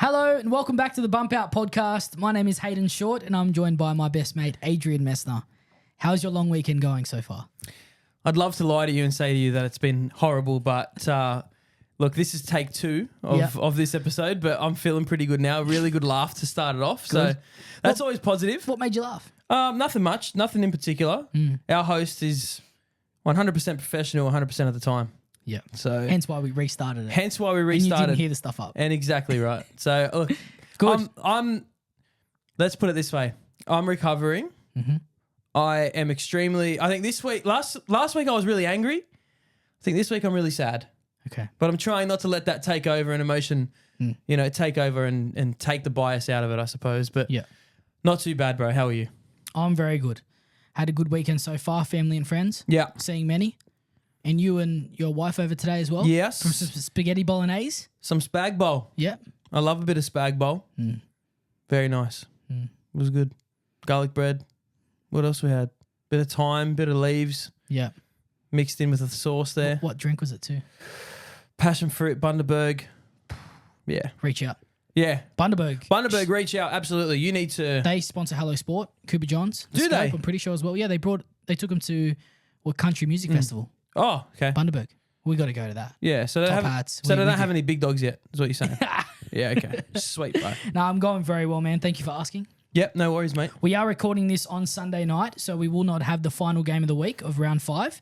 Hello and welcome back to the Bump Out Podcast. My name is Hayden Short and I'm joined by my best mate, Adrian Messner. How's your long weekend going so far? I'd love to lie to you and say to you that it's been horrible, but look, this is take two of this episode, but I'm feeling pretty good now. Really good laugh to start it off. Good. So that's always positive. What made you laugh? Nothing much, nothing in particular. Our host is 100% professional 100% of the time. Yeah. So Hence why we restarted it. Hence why we And restarted. you didn't hear the stuff up. And exactly right. So look, Good. I'm let's put it this way. I'm recovering. Mm-hmm. I am extremely, I think this week, last week I was really angry. I think this week I'm really sad. Okay. But I'm trying not to let that take over an emotion, take over and take the bias out of it, I suppose. But Yeah. not too bad, bro. How are you? I'm very good. Had a good weekend so far, family and friends. Yeah. Seeing many. And you and your wife over today as well? Yes. From some spaghetti bolognese? Some spag bowl. Yeah. I love a bit of spag bowl. Very nice. It was good. Garlic bread. What else we had? Bit of thyme, bit of leaves, Yeah. mixed in with a sauce there. What drink was it too? Passion fruit, Bundaberg. Yeah. Reach out. Yeah. Bundaberg. Bundaberg, reach out. Absolutely. You need to. They sponsor Hello Sport, Cooper Johns. The Do they? Scope, I'm pretty sure as well. Yeah, they took them to country music festival. Oh, okay. Bundaberg. We got to go to that. Yeah. So they Top haven't, hats. so We- they we don't do. have any big dogs yet, is what you're saying. Yeah, okay. Sweet, bro. No, I'm going very well, man. Thank you for asking. Yep, no worries, mate. We are recording this on Sunday night, so we will not have the final game of the week of round 5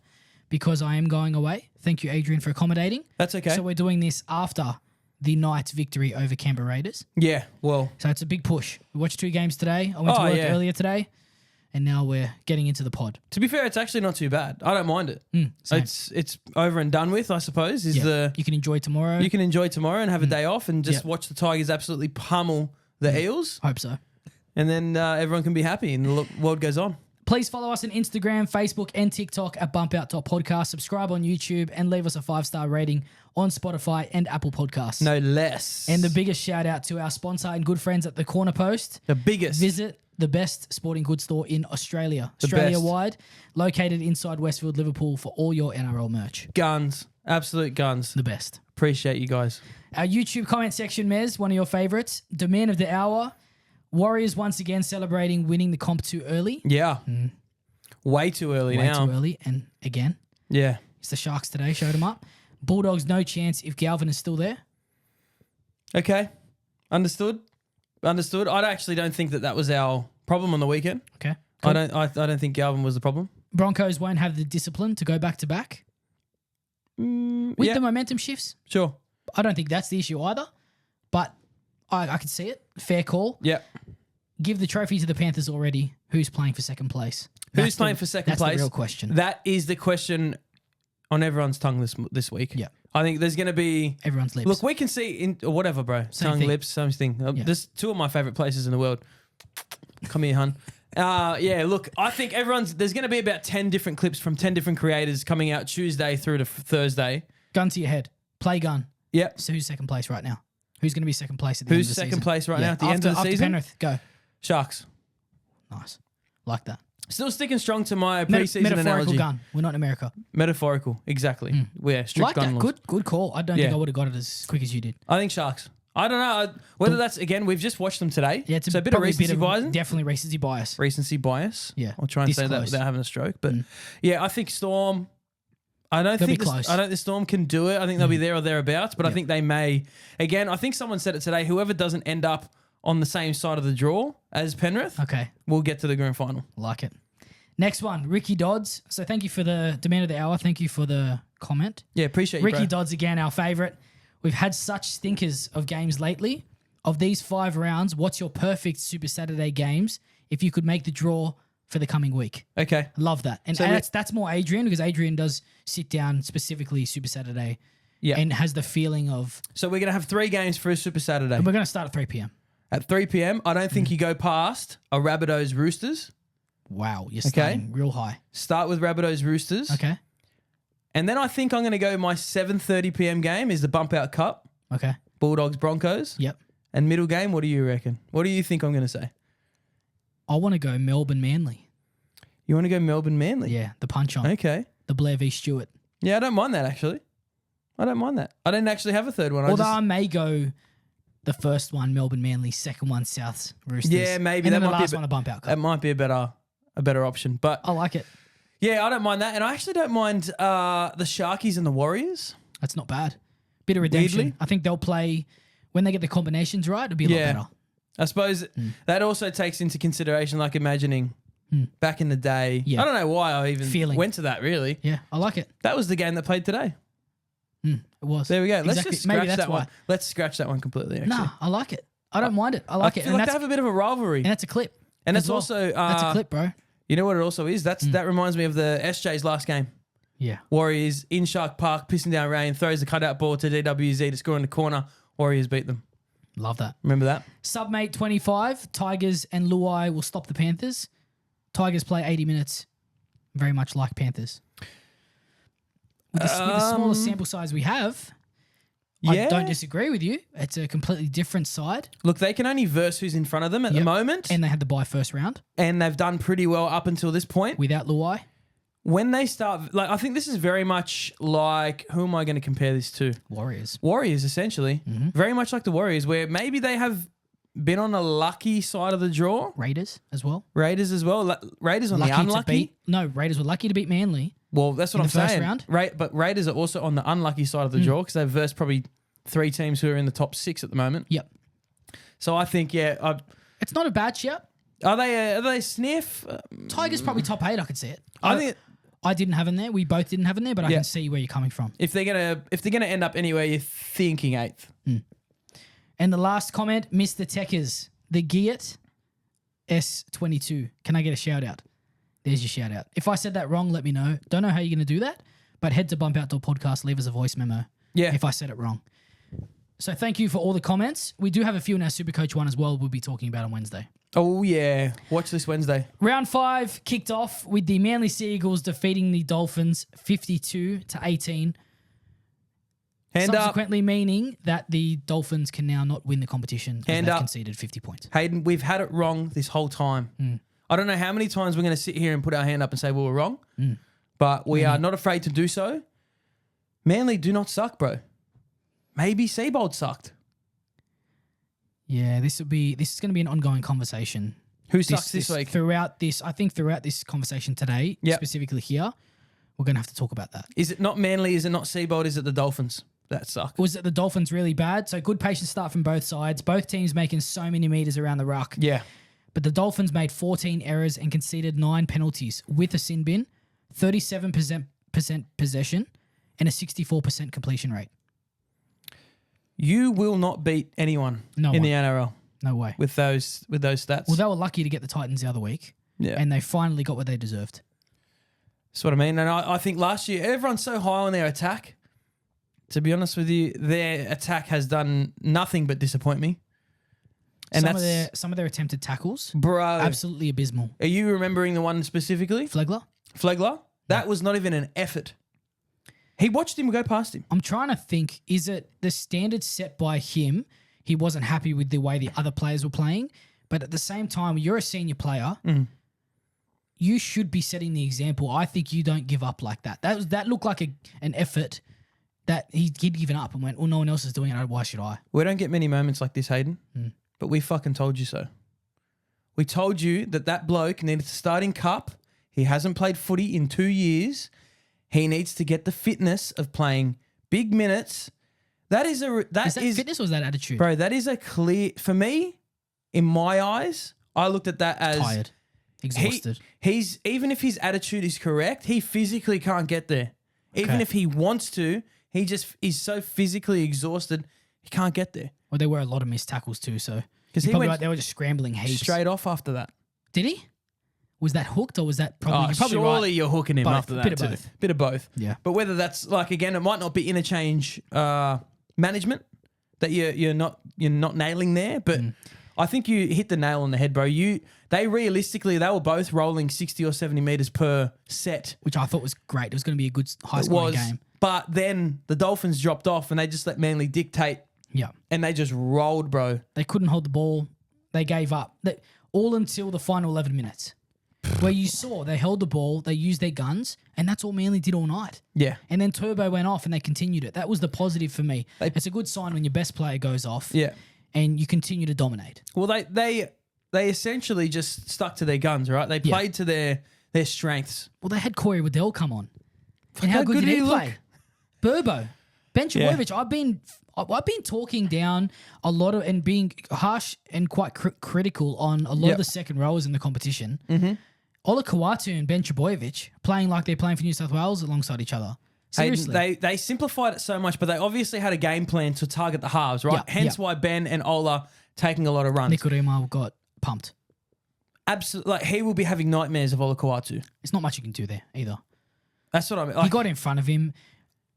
because I am going away. Thank you, Adrian, for accommodating. That's okay. So we're doing this after the Knights' victory over Canberra Raiders. Yeah, well, So it's a big push. We watched 2 games today. I went to work earlier today, and now we're getting into the pod. to be fair, it's actually not too bad. I don't mind it. Same. It's over and done with, I suppose, is Yeah. You can enjoy tomorrow. you can enjoy tomorrow and have a day off and just watch the Tigers absolutely pummel the Eels, Hope so. and then everyone can be happy and the world goes on. Please follow us on Instagram, Facebook, and TikTok at Bump Out Top Podcast. Subscribe on YouTube and leave us a 5-star rating on Spotify and Apple Podcasts. No less. And the biggest shout out to our sponsor and good friends at the Corner Post. the biggest. Visit the best sporting goods store in Australia, best. Australia-wide, located inside Westfield, Liverpool, for all your NRL merch. Guns. Absolute guns. The best. Appreciate you guys. Our YouTube comment section, Mez, one of your favourites. Demand of the hour. Warriors once again celebrating winning the comp too early. Yeah. Way too early Way now. too early. And again, Yeah. it's the Sharks today. Showed them up. Bulldogs, no chance if Galvin is still there. Okay. Understood. I actually don't think that was our problem on the weekend. Okay. I don't think Galvin was the problem. Broncos won't have the discipline to go back to back with yeah, the momentum shifts. sure. I don't think that's the issue either, but I can see it. Fair call. Yeah. Give the trophy to the Panthers already. Who's playing for second place? Who's playing for second place? That's the real question. That is the question on everyone's tongue this week. Yeah. I think there's going to be... Everyone's lips. Look, we can see... or whatever, bro. Same Tongue, thing. lips, same thing. Yeah. There's 2 of my favourite places in the world. Come here, hun. Yeah, look, I think there's going to be about 10 different clips from 10 different creators coming out Tuesday through to Thursday. Gun to your head. Play gun. Yep. So who's second place right now? Who's going to be second place at the end of Who's the season? second place right now at the end of the after season? Penrith, go. Sharks. Nice. Like that. Still sticking strong to my preseason Metaphorical analogy. gun. We're not in America. Metaphorical, exactly. Yeah, strict Like gun that. laws. Good call. I don't Yeah. think I would have got it as quick as you did. I think Sharks. I don't know whether that's, again, we've just watched them today. Yeah, it's so a bit of probably recency bias. Definitely recency bias. Recency bias. Yeah. I'll try and This say that close. without having a stroke. But yeah, I think Storm. I don't They'll think be close. I don't think the Storm can do it. I think they'll be there or thereabouts. But I think they may. Again, I think someone said it today. Whoever doesn't end up on the same side of the draw as Penrith, Okay. will get to the grand final. Like it. Next one, Ricky Dodds. So thank you for the demand of the hour. Thank you for the comment. Yeah, appreciate you, Ricky bro. Dodds again, our favourite. We've had such stinkers of games lately. Of these 5 rounds, what's your perfect Super Saturday games if you could make the draw for the coming week? Okay. Love that. And So that's more Adrian because Adrian does sit down specifically Super Saturday Yeah. and has the feeling of So we're going to have 3 games for a Super Saturday. we're going to start at 3 p.m. At 3 p.m, I don't think you go past a Rabbitohs Roosters. Wow, you're starting real high. Start with Rabbitohs Roosters. Okay. And then I think I'm going to go my 7:30 p.m. game is the Bump Out Cup. Okay. Bulldogs Broncos. Yep. And middle game, what do you reckon? What do you think I'm going to say? I want to go Melbourne Manly. You want to go Melbourne Manly? Yeah, the punch on. Okay. The Blair v. Stewart. Yeah, I don't mind that actually. I don't mind that. I didn't actually have a third one. Although I may go the first one, Melbourne Manly, second one, Souths Roosters. Yeah, maybe and that then the might be last one, a bump out. That might be a better option. But I like it. yeah, I don't mind that, and I actually don't mind the Sharkies and the Warriors. That's not bad. Bit of redemption. Weirdly. I think they'll play when they get the combinations right. It'll be a lot better. I suppose that also takes into consideration, like imagining back in the day. Yeah. I don't know why I even went to that, really. Yeah, I like it. That was the game that played today. It was. There we go. Let's Exactly. just scratch Maybe that's that why. one. Let's scratch that one completely, actually. Nah, I like it. I don't mind it. I like it. I feel like they have a bit of a rivalry. And that's a clip. And as it's well. also... that's a clip, bro. You know what it also is? That reminds me of the SJ's last game. Yeah. Warriors in Shark Park, pissing down rain, throws the cutout ball to DWZ to score in the corner. Warriors beat them. Love that. Remember that? Submate 25. Tigers and Luai will stop the Panthers. Tigers play 80 minutes. Very much like Panthers. With the smaller sample size we have, I don't disagree with you. It's a completely different side. Look, they can only verse who's in front of them at the moment. And they had to buy first round. And they've done pretty well up until this point. Without Luai. When they start, like, I think this is very much like, who am I going to compare this to? Warriors. Warriors, essentially. Very much like the Warriors, where maybe they have been on the lucky side of the draw. Raiders as well. Raiders as well. Raiders on Lucky the unlucky. Raiders were lucky to beat Manly. Well, that's what in I'm the first saying. round. But Raiders are also on the unlucky side of the draw because they've versed probably 3 teams who are in the top 6 at the moment. Yep. So I think, it's not a bad shout. Are they sniff? Tigers probably top 8. I could see it. I think I didn't have them there. We both didn't have them there, but I can see where you're coming from. if they're gonna end up anywhere, you're thinking 8th. And the last comment, Mr. Techers, the Giat S22. Can I get a shout out? There's your shout out. If I said that wrong, let me know. Don't know how you're going to do that, but head to Bump Outdoor Podcast, leave us a voice memo. Yeah. If I said it wrong. So thank you for all the comments. We do have a few in our SuperCoach one as well we'll be talking about on Wednesday. Oh, yeah. Watch this Wednesday. Round 5 kicked off with the Manly Sea Eagles defeating the Dolphins 52-18. Subsequently meaning that the Dolphins can now not win the competition as they've conceded 50 points. Hayden, we've had it wrong this whole time. I don't know how many times we're going to sit here and put our hand up and say we were wrong, but we are not afraid to do so. Manly do not suck, bro. Maybe Seabold sucked. Yeah, this is going to be an ongoing conversation. Who sucks this week? Throughout this conversation today, specifically here, we're going to have to talk about that. Is it not Manly? Is it not Seabold? Is it the Dolphins that suck? Was it the Dolphins really bad? So good patient start from both sides. Both teams making so many meters around the ruck. Yeah. But the Dolphins made 14 errors and conceded 9 penalties with a sin bin, 37% possession, and a 64% completion rate. You will not beat anyone in the NRL. No way. With those stats. Well, they were lucky to get the Titans the other week. Yeah. And they finally got what they deserved. That's what I mean. And I think last year, everyone's so high on their attack. To be honest with you, their attack has done nothing but disappoint me. And some of their attempted tackles, bro, absolutely abysmal. Are you remembering the one specifically? Flegler? That was not even an effort. He watched him go past him. I'm trying to think, is it the standard set by him? He wasn't happy with the way the other players were playing. But at the same time, you're a senior player. You should be setting the example. I think you don't give up like that. That looked like an effort that he'd given up and went, well, no one else is doing it. Why should I? We don't get many moments like this, Hayden. But we fucking told you so. We told you that bloke needed to start in cup. He hasn't played footy in 2 years. He needs to get the fitness of playing big minutes. Is that fitness or is that attitude? Bro, that is a clear... For me, in my eyes, I looked at that as... Tired. Exhausted. Even if his attitude is correct, he physically can't get there. Even if he wants to, he just is so physically exhausted, he can't get there. Well, there were a lot of missed tackles too, so... Because they were just scrambling heaps. Straight off after that. Did he? Was that hooked or was that probably... Surely you're hooking him after that. Bit of both. Yeah. But whether that's like, again, it might not be interchange management that you're not nailing there, but I think you hit the nail on the head, bro. They were both rolling 60 or 70 meters per set. Which I thought was great. It was going to be a good high-scoring game. But then the Dolphins dropped off and they just let Manly dictate. Yeah. And they just rolled, bro. They couldn't hold the ball. They gave up. All until the final 11 minutes. Where you saw they held the ball, they used their guns, and that's all Manly did all night. Yeah. And then Turbo went off and they continued it. That was the positive for me. It's a good sign when your best player goes off. Yeah. and you continue to dominate. Well, they essentially just stuck to their guns, right? They played to their strengths. Well, they had Corey Waddell come on. And how good good did he did he play? Burbo. Ben Trbojevic, I've been talking down a lot of and being harsh and quite critical on a lot of the second rowers in the competition. Mm-hmm. Ola Kawatu and Ben Trbojevic playing like they're playing for New South Wales alongside each other. Seriously. They simplified it so much, but they obviously had a game plan to target the halves, right? Hence why Ben and Ola taking a lot of runs. Nikorima got pumped. Absolutely. Like, he will be having nightmares of Ola Kawatu. It's not much you can do there either. That's what I mean. He got in front of him.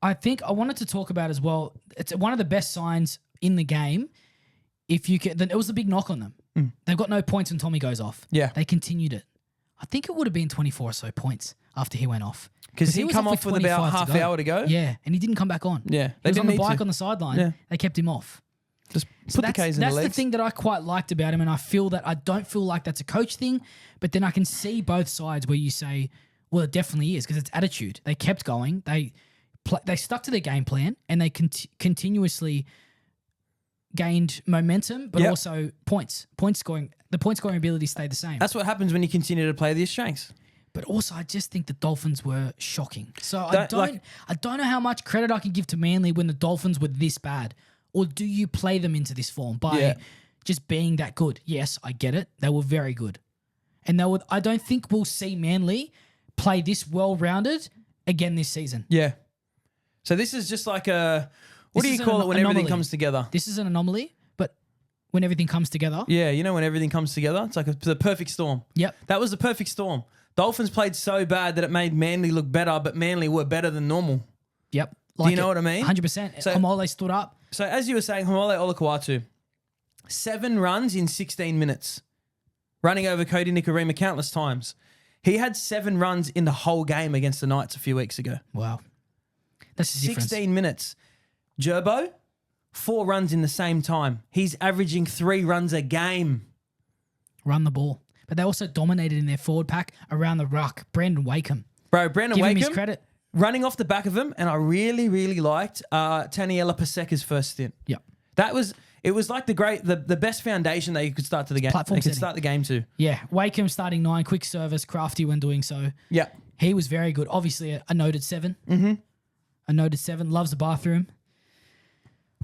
I think I wanted to talk about as well, it's one of the best signs in the game. If you can, then it was the big knock on them. They've got no points when Tommy goes off. Yeah. They continued it. I think it would have been 24 or so points after he went off. Because he come off with about half hour to go. Yeah, and he didn't come back on. Yeah. He was on the bike on the sideline. Yeah. They kept him off. Just put the Ks in the legs. That's the thing that I quite liked about him, and I don't feel like that's a coach thing, but then I can see both sides where you say, well, it definitely is because it's attitude. They kept going. They stuck to their game plan, and they continuously gained momentum, but also points. The point scoring ability stayed the same. That's what happens when you continue to play their strengths. But also, I just think the Dolphins were shocking. So I don't know how much credit I can give to Manly when the Dolphins were this bad. Or do you play them into this form by just being that good? Yes, I get it. They were very good. And I don't think we'll see Manly play this well-rounded again this season. Yeah. So this is just like what do you call it when everything comes together? This is an anomaly, but when everything comes together. Yeah, you know when everything comes together? It's like the perfect storm. Yep. That was the perfect storm. Dolphins played so bad that it made Manly look better, but Manly were better than normal. Yep. Do you know what I mean? 100%. So, Hamole stood up. So as you were saying, Hamole Olakau'atu, 7 runs in 16 minutes, running over Cody Nikorima countless times. He had 7 runs in the whole game against the Knights a few weeks ago. Wow. That's the difference. 16 minutes. Gerbo, 4 runs in the same time. He's averaging 3 runs a game. Run the ball. But they also dominated in their forward pack around the ruck. Brandon Wakeham. Bro, Brandon Give Wakeham. him his credit. Running off the back of him, and I really, really liked Taniela Paseka's first stint. Yep. It was like the best foundation that you could start to the game. Platform setting. Start the game to. Yeah. Wakeham starting 9, quick service, crafty when doing so. Yeah. He was very good. Obviously a noted 7. Mm-hmm. A noted 7. Loves the bathroom.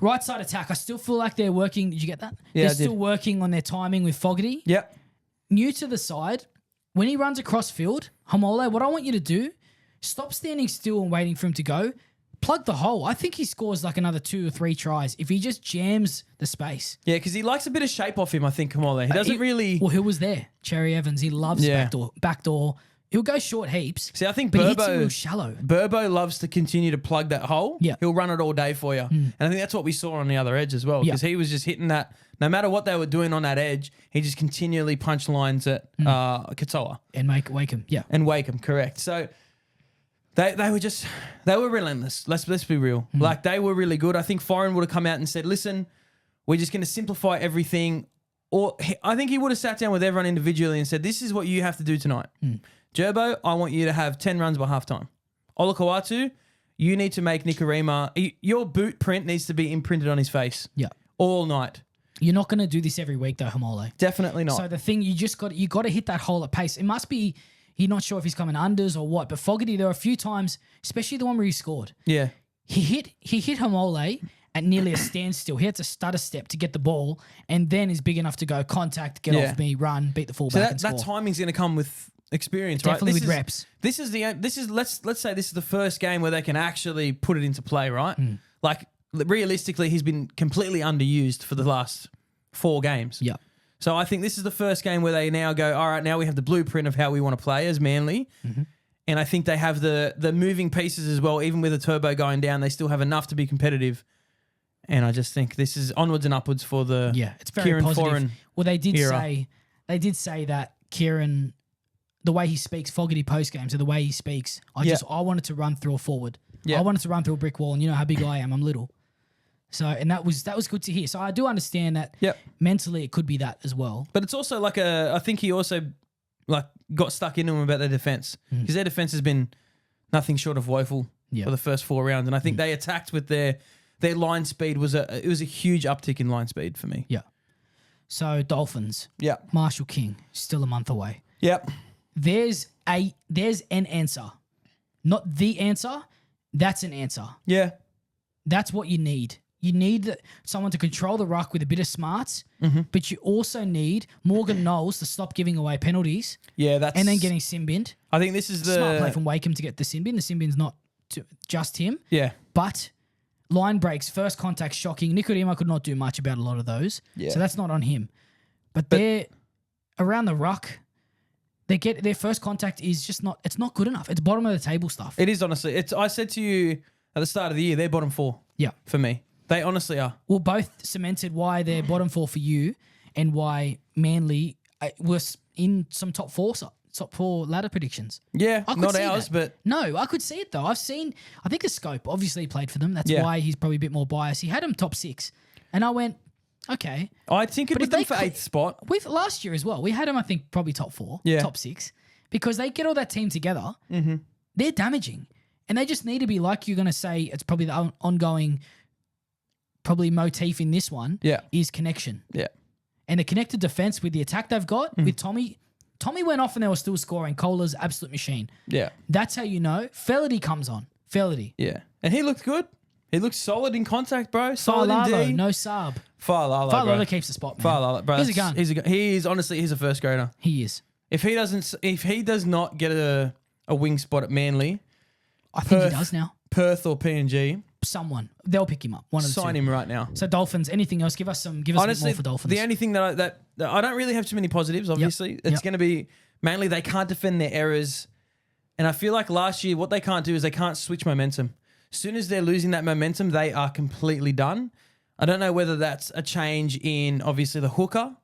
Right side attack. I still feel like they're working. Did you get that? Yeah, they're still working on their timing with Fogarty. Yep. New to the side, when he runs across field, Hamole, what I want you to do, stop standing still and waiting for him to go. Plug the hole. I think he scores like another 2 or 3 tries if he just jams the space. Yeah, because he likes a bit of shape off him, I think, Kamole. He doesn't really... Well, who was there? Cherry Evans. He loves backdoor. He'll go short heaps. See, I think but he hits it real shallow. Burbo loves to continue to plug that hole. Yeah. He'll run it all day for you. And I think that's what we saw on the other edge as well, because he was just hitting that. No matter what they were doing on that edge, he just continually punch lines at Katoa. And Wakeham, yeah. And Wakeham, correct. So... They were relentless. Let's be real. Like, they were really good. I think Foreign would have come out and said, listen, we're just going to simplify everything. Or I think he would have sat down with everyone individually and said, this is what you have to do tonight. Gerbo, I want you to have 10 runs by halftime. Olakau'atu, you need to make Nikorima, your boot print needs to be imprinted on his face. Yeah. All night. You're not going to do this every week though, Hamole. Definitely not. So the thing, you got to hit that hole at pace. It must be... He's not sure if he's coming unders or what, but Fogarty, there were a few times, especially the one where he scored. Yeah. He hit Hamole at nearly a standstill. He had to stutter step to get the ball, and then is big enough to go contact, get off me, run, beat the fullback, and score. That timing's going to come with experience, definitely right? with reps. Let's say this is the first game where they can actually put it into play, right? Like, realistically, he's been completely underused for the last 4 games. Yeah. So I think this is the first game where they now go, all right, now we have the blueprint of how we want to play as Manly. And I think they have the moving pieces as well. Even with the turbo going down, they still have enough to be competitive. And I just think this is onwards and upwards for the it's very Kieran positive. Foran Well, they did era. say that Kieran, the way he speaks, Fogarty post game, so the way he speaks, I wanted to run through a forward. I wanted to run through a brick wall, and you know how big I am. I'm little. So, and that was good to hear. So I do understand that mentally it could be that as well. But it's also like I think he also like got stuck into him about their defense, because their defense has been nothing short of woeful for the first 4 rounds. And I think they attacked with their their line speed was a huge uptick in line speed for me. Yeah. So Dolphins. Yeah. Marshall King, still a month away. Yep. There's an answer. Not the answer. That's an answer. Yeah. That's what you need. You need someone to control the ruck with a bit of smarts, but you also need Morgan Knowles to stop giving away penalties. Yeah, and then getting sin-binned. I think this is the smart play from Wakeham to get the sin bin. The sin bin's not just him. Yeah. But line breaks, first contact, shocking. Nikodima could not do much about a lot of those. Yeah. So that's not on him. But they're around the ruck. Their first contact is just not. It's not good enough. It's bottom of the table stuff. It is honestly. I said to you at the start of the year, they're bottom 4. Yeah. For me, they honestly are. Well, both cemented why they're bottom 4 for you, and why Manly was in some top 4 ladder predictions. Yeah, not ours, but no, I could see it though. I think the scope obviously played for them. That's why he's probably a bit more biased. He had him top 6, and I went, okay. I think it was them for 8th spot. With last year as well, we had him, I think, probably top 4, top 6, because they get all that team together. Mm-hmm. They're damaging, and they just need to be, like you're going to say, it's probably the ongoing, probably motif in this one. Is connection. Yeah, and the connected defense with the attack they've got with Tommy. Tommy went off and they were still scoring. Kohler's absolute machine. Yeah, that's how you know. Felity comes on. Felity. Yeah, and he looked good. He looks solid in contact, bro. Solid in D. No sub. Fa'alalo keeps the spot, man. Fa'alalo, bro. He's a gun. He is honestly. He's a first grader. He is. If he does not get a wing spot at Manly, I think he does now. Perth or PNG. Someone they'll pick him up. One of the two. Sign him right now. So Dolphins. Anything else? Give us honestly, a bit more for Dolphins. The only thing that I don't really have too many positives. Obviously, it's going to be Manly. They can't defend their errors, and I feel like last year what they can't do is they can't switch momentum. As soon as they're losing that momentum, they are completely done. I don't know whether that's a change in obviously the hooker,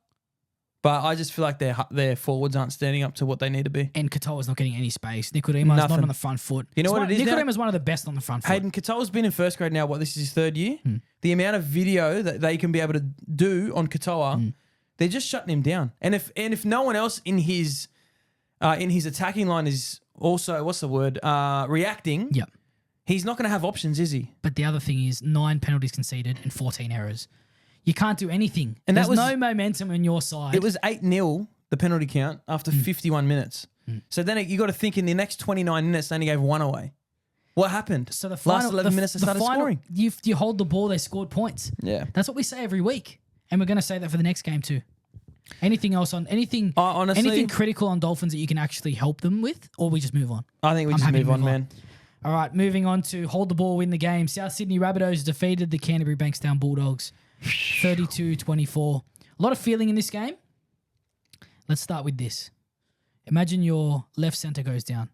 but I just feel like their forwards aren't standing up to what they need to be. And Katoa's not getting any space. Nikodema's not on the front foot. You know what it is? Nikodema's one of the best on the front foot. Hayden Katoa's been in first grade now. This is his 3rd year. The amount of video that they can be able to do on Katoa, they're just shutting him down. And if no one else in his attacking line is also reacting. Yep. He's not going to have options, is he? But the other thing is 9 penalties conceded and 14 errors. You can't do anything. And there's no momentum on your side. It was 8-0, the penalty count, after 51 minutes. So then you got to think in the next 29 minutes, they only gave 1 away. What happened? So the last 11 minutes they started scoring. You hold the ball, they scored points. Yeah. That's what we say every week. And we're going to say that for the next game too. Anything else on anything critical on Dolphins that you can actually help them with, or we just move on? I think we just move on, man. All right, moving on to hold the ball, win the game. South Sydney Rabbitohs defeated the Canterbury Bankstown Bulldogs 32-24. A lot of feeling in this game. Let's start with this. Imagine your left centre goes down.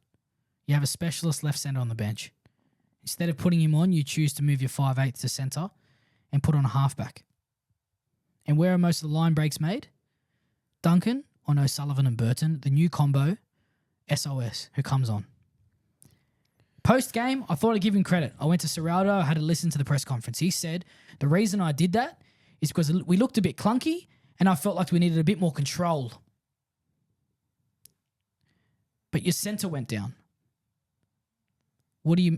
You have a specialist left centre on the bench. Instead of putting him on, you choose to move your 5'8" to centre and put on a halfback. And where are most of the line breaks made? Duncan on O'Sullivan and Burton, the new combo, SOS, who comes on. Post-game, I thought I'd give him credit. I went to Serraldo, I had to listen to the press conference. He said, the reason I did that is because we looked a bit clunky and I felt like we needed a bit more control. But your centre went down.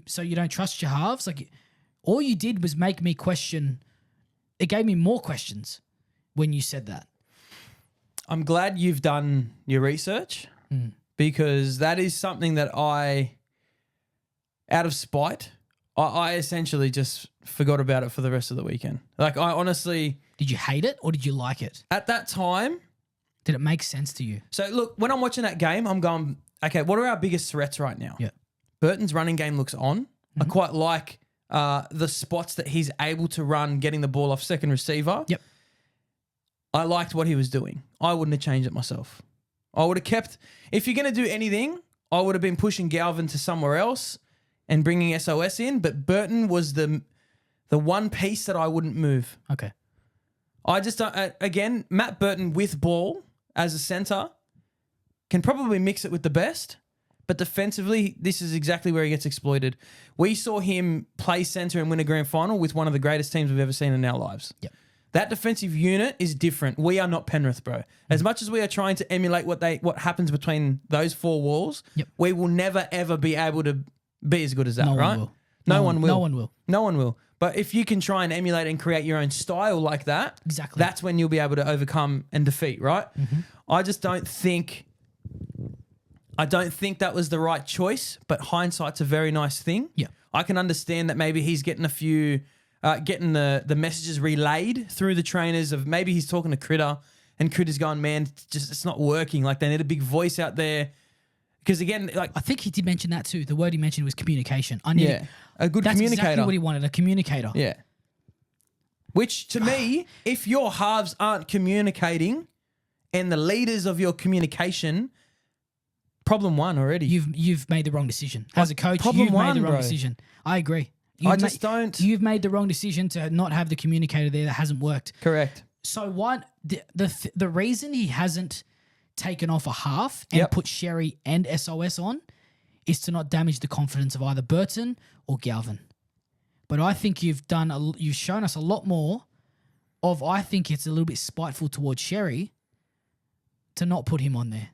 So you don't trust your halves? Like, all you did was make me question. It gave me more questions when you said that. I'm glad you've done your research because that is something that out of spite, I essentially just forgot about it for the rest of the weekend. Like, I honestly... Did you hate it or did you like it? At that time... Did it make sense to you? So, look, when I'm watching that game, I'm going, okay, what are our biggest threats right now? Yeah. Burton's running game looks on. I quite like the spots that he's able to run, getting the ball off second receiver. Yep. I liked what he was doing. I wouldn't have changed it myself. I would have kept... If you're going to do anything, I would have been pushing Galvin to somewhere else and bringing SOS in, but Burton was the one piece that I wouldn't move. Okay. I just don't... again, Matt Burton with ball as a centre can probably mix it with the best, but defensively, this is exactly where he gets exploited. We saw him play centre and win a grand final with one of the greatest teams we've ever seen in our lives. Yep. That defensive unit is different. We are not Penrith, bro. As much as we are trying to emulate what happens between those 4 walls, we will never, ever be able to be as good as that, right? No one will. No one will. But if you can try and emulate and create your own style like that, Exactly. that's when you'll be able to overcome and defeat, right? I just don't think that was the right choice, but hindsight's a very nice thing. Yeah. I can understand that maybe he's getting getting the messages relayed through the trainers of maybe he's talking to Critter and Critter's going, man, it's not working. Like they need a big voice out there. Because again, like I think he did mention that too. The word he mentioned was communication. I need a good that's communicator. exactly what he wanted, a communicator. Yeah. Which to me, if your halves aren't communicating and the leaders of your communication, problem one already. You've made the wrong decision. As a coach, Problem you've one, made the wrong bro. decision. I agree. Don't. You've made the wrong decision to not have the communicator there that hasn't worked. Correct. So what the reason he hasn't taken off a half and put Sherry and SOS on is to not damage the confidence of either Burton or Galvin. But I think you've shown us a lot more of, I think it's a little bit spiteful towards Sherry to not put him on there.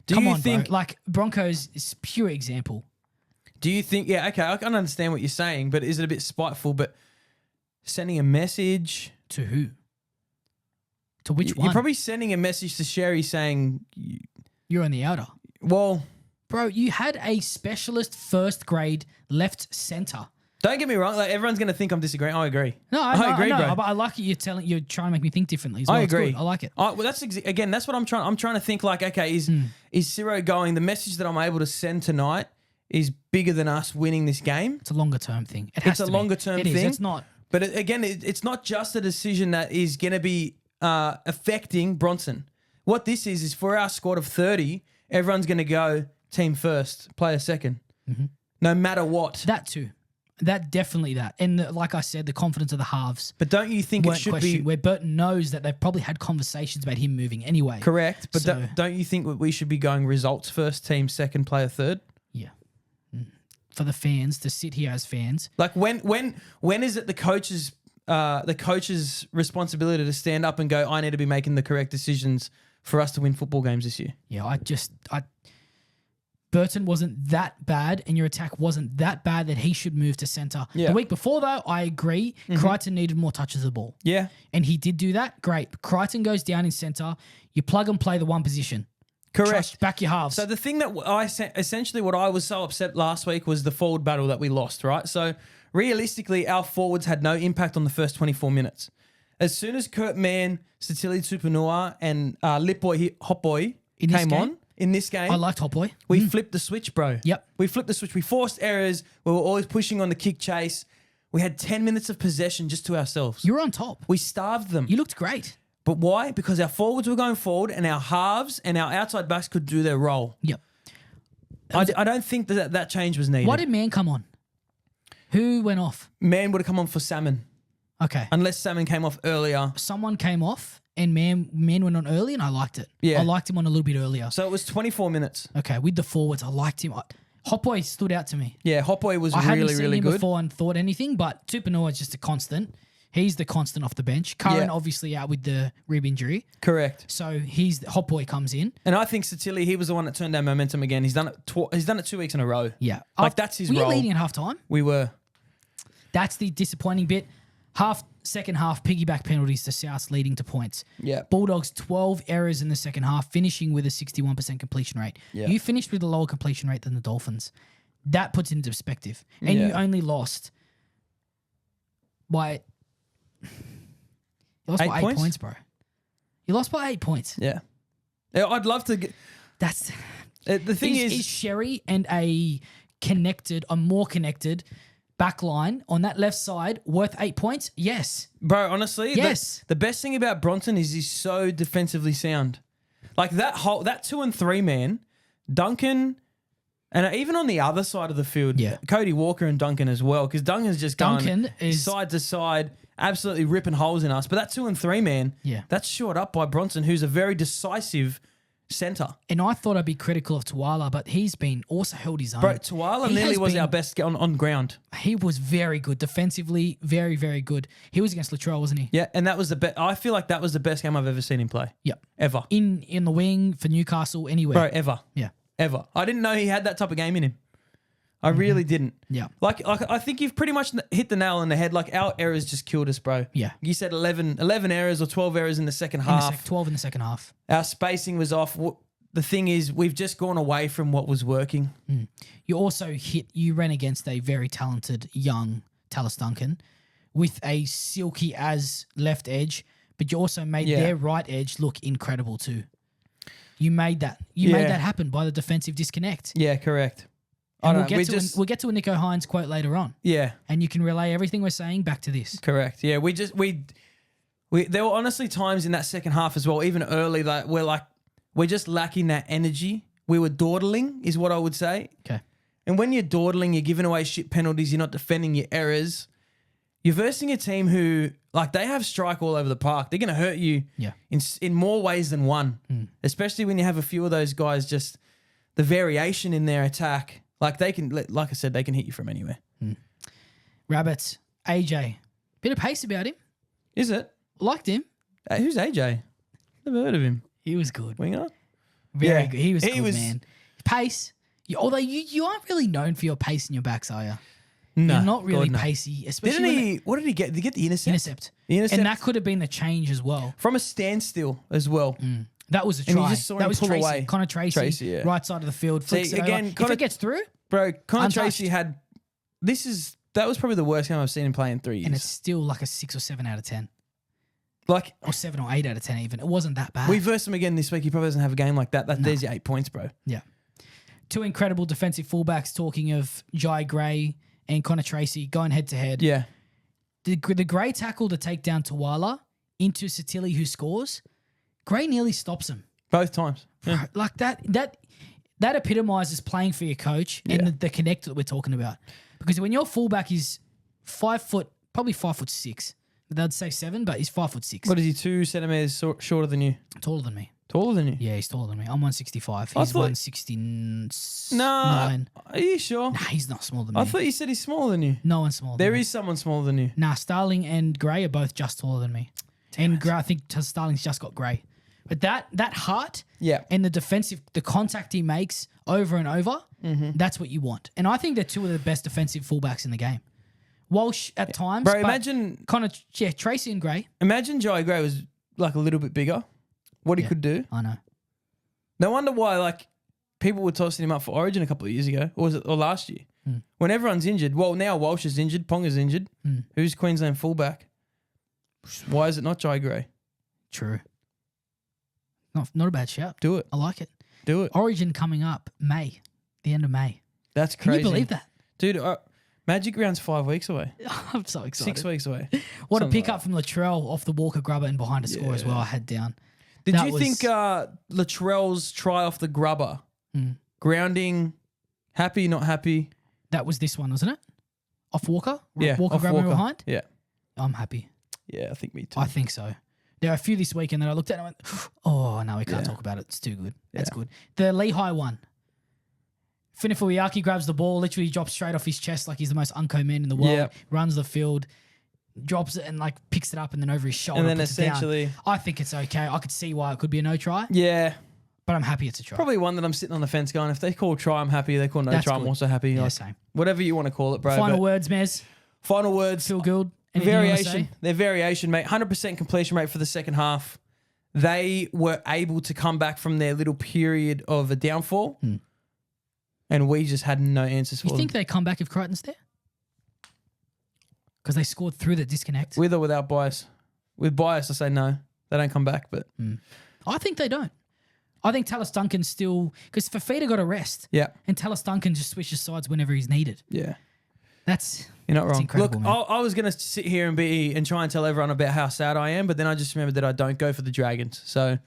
Do you think, bro. Like Broncos is pure example. Do you think, okay, I can understand what you're saying, but is it a bit spiteful? But sending a message To who? To which one? You're probably sending a message to Sherry saying, You're on the outer. well, Bro, you had a specialist first grade left centre. don't get me wrong. Like everyone's going to think I'm disagreeing. I agree. No, I agree, bro. But I like it. You're trying to make me think differently as well. I It's agree. good. I like it. Well, that's again. That's what I'm trying. I'm trying to think. Like, okay, is Ciro going? The message that I'm able to send tonight is bigger than us winning this game. It's a longer term thing. It has It's a to be. longer term It is. thing. It's not. But it's not just a decision that is going to be affecting Bronson. What this is for our squad of 30, everyone's going to go team first, player second, no matter what. That too. That definitely that. And like I said, the confidence of the halves. But don't you think it weren't should questioned, be where Burton knows that they've probably had conversations about him moving anyway. correct? But So- don't you think we should be going results first, team second, player third? Yeah. For the fans to sit here as fans. Like when is it the coach's responsibility to stand up and go, I need to be making the correct decisions for us to win football games this year? Yeah, Burton wasn't that bad and your attack wasn't that bad that he should move to centre. Yeah. The week before, though, I agree. Crichton needed more touches of the ball. Yeah. And he did do that. Great. Crichton goes down in centre. You plug and play the one position. Correct. Trust back your halves. So the thing that essentially what I was so upset last week was the forward battle that we lost, right? So realistically, our forwards had no impact on the first 24 minutes. As soon as Kurt Mann, Satili Tupanua and Hotboy In this came game? on in this game, I liked Hot Boy. we flipped the switch, bro. Yep. We flipped the switch. We forced errors. We were always pushing on the kick chase. We had 10 minutes of possession just to ourselves. You were on top. We starved them. You looked great. But why? Because our forwards were going forward and our halves and our outside backs could do their role. Yep. I don't think that change was needed. Why did Man come on? Who went off? Man would have come on for Salmon. Okay. Unless Salmon came off earlier. Someone came off and Man went on early and I liked it. Yeah. I liked him on a little bit earlier. So it was 24 minutes. Okay. With the forwards, I liked him. Hot Boy stood out to me. Yeah, Hotboy was I hadn't really, seen really him good. before and thought anything, but Tupanua is just a constant. He's the constant off the bench. Curran Yeah. obviously out with the rib injury. Correct. So Hot Boy comes in. And I think Satili, he was the one that turned down momentum again. He's done it. He's done it 2 weeks in a row. Yeah. Like, that's his were role. you leading at halftime? We were. That's the disappointing bit. Second half, piggyback penalties to South leading to points. Yeah. Bulldogs, 12 errors in the second half, finishing with a 61% completion rate. Yeah. You finished with a lower completion rate than the Dolphins. That puts it into perspective. And you Yeah. only lost by... You lost by 8 points, bro. You lost by 8 points. Yeah. I'd love to get... That's... The thing is Sherry and a more connected back line on that left side worth 8 points? Yes. Bro, honestly, Yes. the best thing about Bronson is he's so defensively sound. Like that 2 and 3 man, Duncan, and even on the other side of the field, Yeah. Cody Walker and Duncan as well, because Duncan's just going Duncan is- side to side, absolutely ripping holes in us. But that 2 and 3 man, Yeah. that's short up by Bronson, who's a very decisive centre. And I thought I'd be critical of Tuala, but he's been also held his own. Bro, Tuala He nearly has was been- our best on ground. He was very good defensively, very, very good. He was against Latrell, wasn't he? Yeah, and that was the best. I feel like that was the best game I've ever seen him play. Yep. Ever. In the wing for Newcastle, anywhere. Bro, ever. Yeah. Ever. I didn't know he had that type of game in him. I really didn't. Yeah. Like I think you've pretty much hit the nail on the head. Like our errors just killed us, bro. Yeah. You said 11 errors or 12 errors in the second half. 12 in the second half. Our spacing was off. The thing is, we've just gone away from what was working. You also you ran against a very talented young Tallis Duncan with a silky as left edge, but you also made their right edge look incredible too. You made that. You made that happen by the defensive disconnect. Yeah, correct. And we'll get to a Nico Hines quote later on. Yeah. And you can relay everything we're saying back to this. Correct. Yeah, there were honestly times in that second half as well, even early, that we're just lacking that energy. We were dawdling, is what I would say. Okay. And when you're dawdling, you're giving away shit penalties, you're not defending your errors. You're versing a team who, like, they have strike all over the park. They're going to hurt you in more ways than one, especially when you have a few of those guys, just the variation in their attack. Like, they can, like I said, they can hit you from anywhere. Rabbits, AJ. Bit of pace about him. Is it? Liked him. Who's AJ? Never heard of him. He was good. Winger? Very good. He was good, man. Pace. Although you aren't really known for your pace in your backs, are you? No. You're not really pacey. Especially what did he get? Did he get the intercept? Intercept. And that could have been the change as well. From a standstill as well. That was a try. And you just saw him pull Tracy. away. Connor Tracy, right side of the field. Flicks it again, if it gets through, bro, Connor untouched. Tracy that was probably the worst game I've seen him play in 3 years. And it's still like a 6 or 7 out of 10. Like, or 7 or 8 out of 10 even. It wasn't that bad. We versed him again this week. He probably doesn't have a game like that. There's your 8 points, bro. Yeah. Two incredible defensive fullbacks, talking of Jai Gray and Connor Tracy going head to head. Yeah. The Gray tackle to take down Tawala into Satili, who scores. Gray nearly stops him. Both times. Yeah. Like that epitomizes playing for your coach and the connect that we're talking about. Because when your fullback is 5 foot, probably 5'6", they'd say 7, but he's 5'6". What is he, 2 centimeters shorter than you? Taller than me. Taller than you? Yeah, he's taller than me. I'm 165. He's 169. Nah. Are you sure? Nah, he's not smaller than me. I thought you said he's smaller than you. No one's smaller than me. There is someone smaller than you. Nah, Starling and Gray are both just taller than me. Gray, I think Starling's just got Gray. But that heart and the contact he makes over and over, that's what you want. And I think they're two of the best defensive fullbacks in the game. Walsh at times. Bro, imagine Tracy and Gray. Imagine Jai Gray was like a little bit bigger. What he could do. I know. No wonder why people were tossing him up for Origin a couple of years ago. Or last year. When everyone's injured. Well, now Walsh is injured. Ponga's injured. Who's Queensland fullback? Why is it not Jai Gray? True. Not a bad shout. Do it. I like it. Do it. Origin coming up May. The end of May. That's crazy. Can you believe that? Dude, Magic Round's 5 weeks away. I'm so excited. 6 weeks away. What a pickup from Latrell off the Walker grubber and behind a score as well. I had down. Did you think Latrell's try off the grubber, grounding, happy, not happy? That was this one, wasn't it? Off Walker? Yeah. Walker grabbing behind? Yeah. I'm happy. Yeah, I think me too. I think so. There are a few this weekend that I looked at and I went, oh, no, we can't talk about it. It's too good. That's good. The Lehigh one. Finifuyaki grabs the ball, literally drops straight off his chest like he's the most unco man in the world, runs the field, drops it and picks it up and then over his shoulder and then puts essentially, it down. I think it's okay. I could see why it could be a no try. Yeah. But I'm happy it's a try. Probably one that I'm sitting on the fence going, if they call try, I'm happy. They call no try, I'm also happy. Yeah, same. Whatever you want to call it, bro. Final words, Mez. Final words. Feel good. Variation. Their variation, mate. 100% completion rate for the second half. They were able to come back from their little period of a downfall. And we just had no answers for them. You think they come back if Crichton's there? Because they scored through the disconnect. With or without bias? With bias, I say no. They don't come back, but... I think they don't. I think Tallis Duncan still... Because Fafita got a rest. Yeah. And Tallis Duncan just switches sides whenever he's needed. Yeah. You're not wrong. Incredible, look, I was going to sit here and try and tell everyone about how sad I am, but then I just remembered that I don't go for the Dragons. So...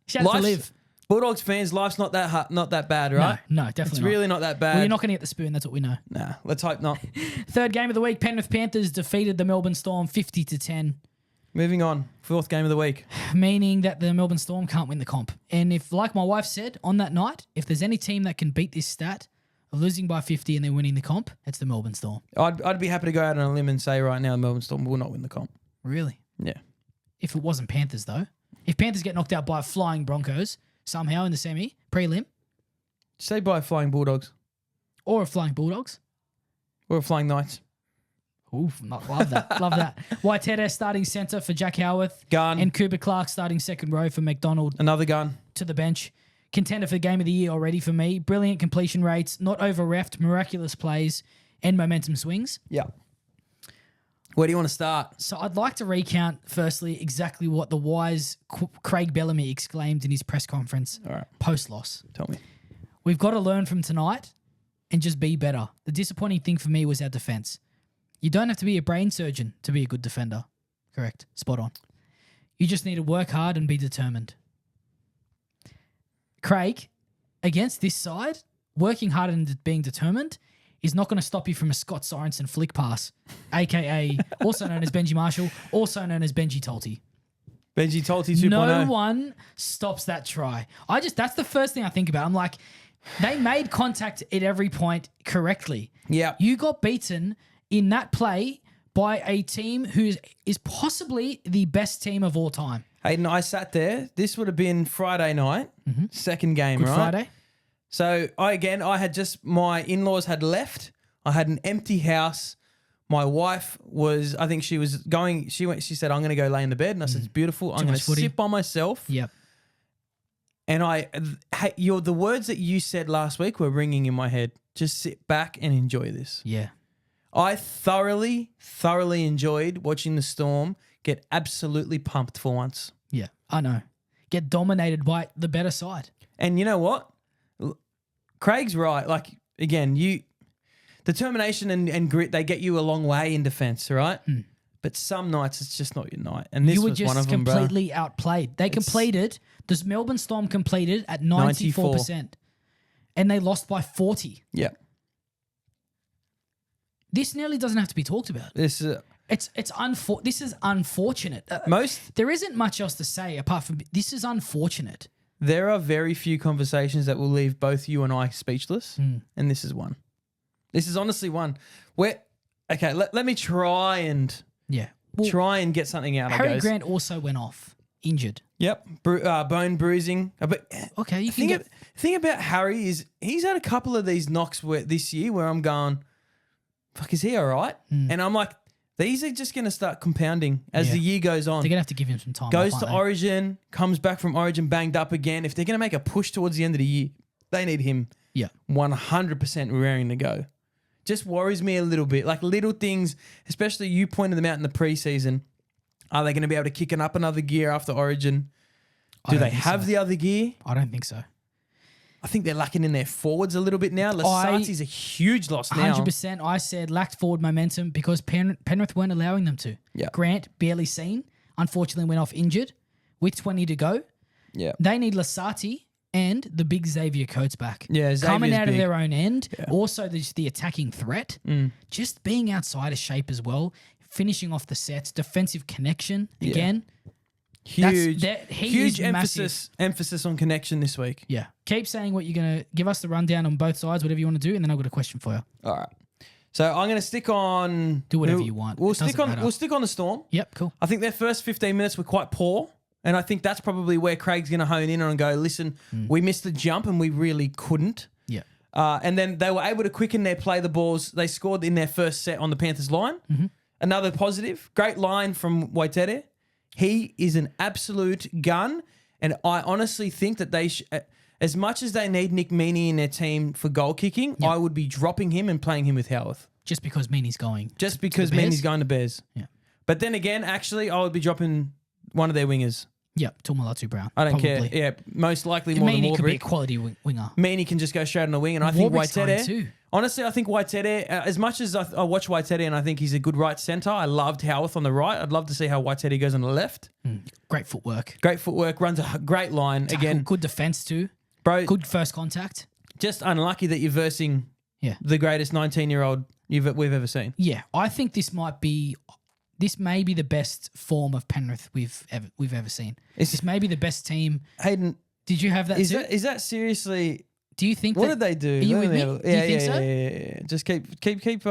Shout out to Liv. Bulldogs fans, life's not that bad, right? No, definitely It's really not that bad. Well, you're not going to get the spoon, that's what we know. Nah, let's hope not. Third game of the week, Penrith Panthers defeated the Melbourne Storm 50-10. Moving on, fourth game of the week. Meaning that the Melbourne Storm can't win the comp. And if, like my wife said on that night, if there's any team that can beat this stat of losing by 50 and then winning the comp, it's the Melbourne Storm. I'd be happy to go out on a limb and say right now the Melbourne Storm will not win the comp. Really? Yeah. If it wasn't Panthers, though. If Panthers get knocked out by flying Broncos somehow in the semi, prelim. Say by flying Bulldogs. Or a Flying Bulldogs. Or a Flying Knights. Oof, love that. Love that. Whitehead starting centre for Jack Howarth. Gun. And Cooper Clark starting second row for McDonald. Another gun. To the bench. Contender for game of the year already for me. Brilliant completion rates, not over-reffed, miraculous plays, and momentum swings. Yeah. Where do you want to start? So I'd like to recount, firstly, exactly what the wise Craig Bellamy exclaimed in his press conference post-loss. Tell me. We've got to learn from tonight and just be better. The disappointing thing for me was our defence. You don't have to be a brain surgeon to be a good defender. Correct. Spot on. You just need to work hard and be determined. Craig, against this side, working hard and being determined is not going to stop you from a Scott Sorensen flick pass, a.k.a. also known as Benji Marshall, also known as Benji Tolty. Benji Tolty 2.0. No one stops that try. That's the first thing I think about. I'm like, they made contact at every point correctly. Yeah. You got beaten in that play by a team who is possibly the best team of all time. Hayden, I sat there. This would have been Friday night, second game, Good right? Friday. So my in-laws had left. I had an empty house. My wife was, I think she was going, she said, I'm going to go lay in the bed. And I said, it's beautiful. I'm going to sit by myself. Yep. And the words that you said last week were ringing in my head. Just sit back and enjoy this. Yeah. I thoroughly enjoyed watching the Storm get absolutely pumped for once. Yeah, I know. Get dominated by the better side. And you know what? Craig's right. Like, again, determination and grit, they get you a long way in defence, right? But some nights it's just not your night. And this was one of them, bro. You were just completely outplayed. The Melbourne Storm completed at 94%. And they lost by 40. Yeah. This nearly doesn't have to be talked about. This is unfortunate. There isn't much else to say apart from this is unfortunate. There are very few conversations that will leave both you and I speechless, and this is one. This is honestly one. Let me try and get something out. Harry Grant also went off injured. Yep, bone bruising. But okay, you can thing about Harry is he's had a couple of these knocks this year where I'm going, fuck, is he all right? And I'm like, these are just going to start compounding as the year goes on. They're going to have to give him some time. Goes to Origin, comes back from Origin banged up again. If they're going to make a push towards the end of the year, they need him 100% raring to go. Just worries me a little bit. Like little things, especially you pointed them out in the preseason. Are they going to be able to kick it up another gear after Origin? Do they have the other gear? I don't think so. I think they're lacking in their forwards a little bit now. Lasati's a huge loss now. 100%. I said lacked forward momentum because Penrith weren't allowing them to. Yeah. Grant, barely seen. Unfortunately went off injured with 20 to go. Yeah. They need Lasati and the big Xavier Coates back. Yeah, Xavier's coming out big. of their own end. Yeah. Also, the attacking threat. Just being outside of shape as well. Finishing off the sets. Defensive connection again. Huge emphasis on connection this week. Yeah. Keep saying what you're going to give us the rundown on both sides, whatever you want to do, and then I've got a question for you. All right. So I'm going to stick on... Do whatever you want. We'll stick on the Storm. Yep, cool. I think their first 15 minutes were quite poor, and I think that's probably where Craig's going to hone in on and go, listen, we missed the jump and we really couldn't. Yeah. And then they were able to quicken their play the balls. They scored in their first set on the Panthers line. Another positive. Great line from Waitere. He is an absolute gun, and I honestly think that they as much as they need Nick Meaney in their team for goal kicking, I would be dropping him and playing him with Howarth. Just because Meaney's going. Just because Meaney's going to Bears. Yeah. But then again, actually, I would be dropping one of their wingers. Yeah, Tumalatu Brown. I don't care. Yeah, most likely more than Meaney could be a Warbrick. quality winger. Meaney can just go straight on the wing, and I think Warbrick's going Waitere... too. Honestly, I think Waitere, as much as I watch Waitere and I think he's a good right centre, I loved Howarth on the right. I'd love to see how Waitere goes on the left. Great footwork. Great footwork, runs a great line. Again, good defence too. Bro, good first contact. Just unlucky that you're versing the greatest 19-year-old we've ever seen. Yeah, I think this may be the best form of Penrith we've ever seen. This may be the best team. Hayden, did you have that too? Is that seriously... Do you think what did they do? Are you with me? Do you think so? Yeah. Just keep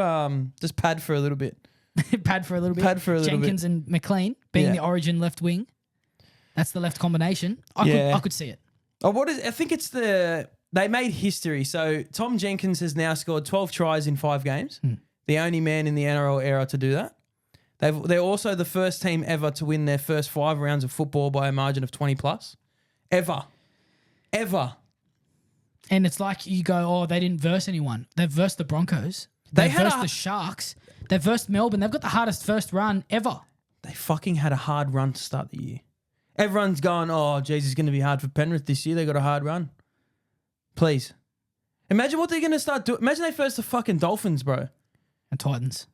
just pad for a little bit. Pad for a little bit. Jenkins and McLean being the Origin left wing. That's the left combination. I could see it. Oh, I think it's the they made history. So Tom Jenkins has now scored 12 tries in 5 games. The only man in the NRL era to do that. They're also the first team ever to win their first 5 rounds of football by a margin of 20 plus. Ever. And it's like you go, oh, they didn't verse anyone. They've versed the Broncos. They've versed the Sharks. They've versed Melbourne. They've got the hardest first run ever. They fucking had a hard run to start the year. Everyone's going, oh, geez, it's going to be hard for Penrith this year. They got a hard run. Please. Imagine what they're going to start doing. Imagine they first the fucking Dolphins, bro. And Titans.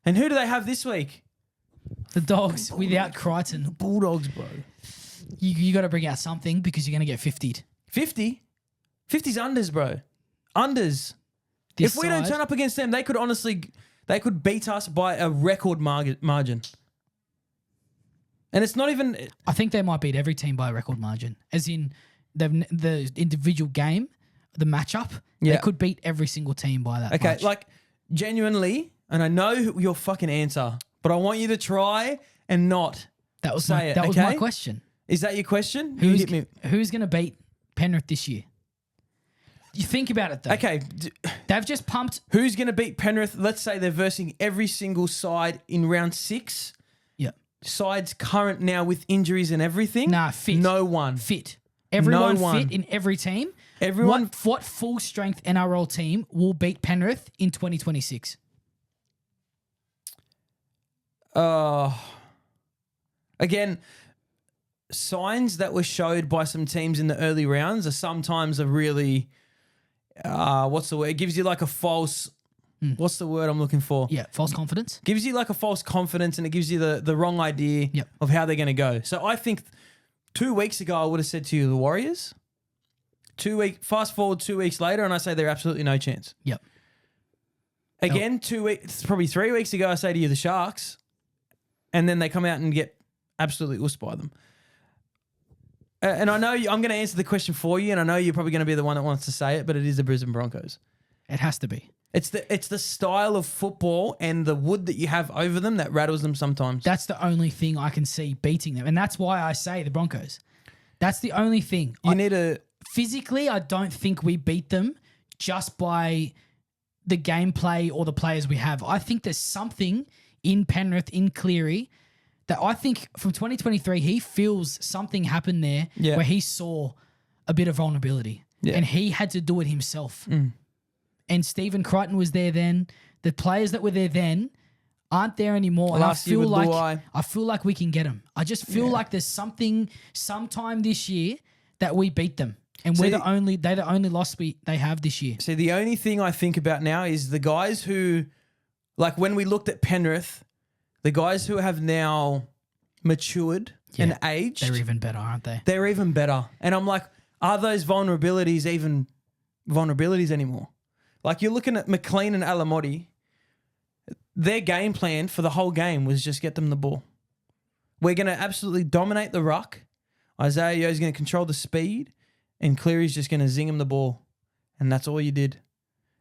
And who do they have this week? The Dogs without Crichton. The Bulldogs, bro. You got to bring out something because you're going to get 50'd. 50? 50's unders, bro. Unders. If we don't turn up against them, they could beat us by a record margin. And it's not even... I think they might beat every team by a record margin. As in the individual game, the matchup, they could beat every single team by that much. Like genuinely, and I know your fucking answer, but I want you to try and not say it. That was my question. Is that your question? Who's going to beat Penrith this year? You think about it though. Okay. They've just pumped. Who's going to beat Penrith? Let's say they're versing every single side in round 6. Yeah. Sides current now with injuries and everything. Nah, fit. No one. Fit. Everyone fit in every team. Everyone. What full strength NRL team will beat Penrith in 2026? Again, signs that were showed by some teams in the early rounds are sometimes a really, what's the word? It gives you like a false, what's the word I'm looking for? Yeah, false confidence. Gives you like a false confidence and it gives you the wrong idea of how they're going to go. So I think 2 weeks ago, I would have said to you the Warriors. Fast forward 2 weeks later and I say they're absolutely no chance. Yep. Again, 2 weeks, probably 3 weeks ago, I say to you the Sharks. And then they come out and get absolutely ussed by them. And I know I'm going to answer the question for you, and I know you're probably going to be the one that wants to say it, but it is the Brisbane Broncos. It has to be. It's the style of football and the wood that you have over them that rattles them sometimes. That's the only thing I can see beating them, and that's why I say the Broncos. That's the only thing. Physically, I don't think we beat them just by the gameplay or the players we have. I think there's something in Penrith, in Cleary, that I think from 2023, he feels something happened there where he saw a bit of vulnerability and he had to do it himself. And Stephen Crichton was there then. The players that were there then aren't there anymore. And I feel like we can get them. I just feel like there's something sometime this year that we beat them. And they're the only loss they have this year. See, the only thing I think about now is the guys who, like when we looked at Penrith, the guys who have now matured and aged. They're even better, aren't they? They're even better. And I'm like, are those vulnerabilities even vulnerabilities anymore? Like you're looking at McLean and Alamotti. Their game plan for the whole game was just get them the ball. We're going to absolutely dominate the ruck. Isaiah Yo's going to control the speed. And Cleary's just going to zing him the ball. And that's all you did.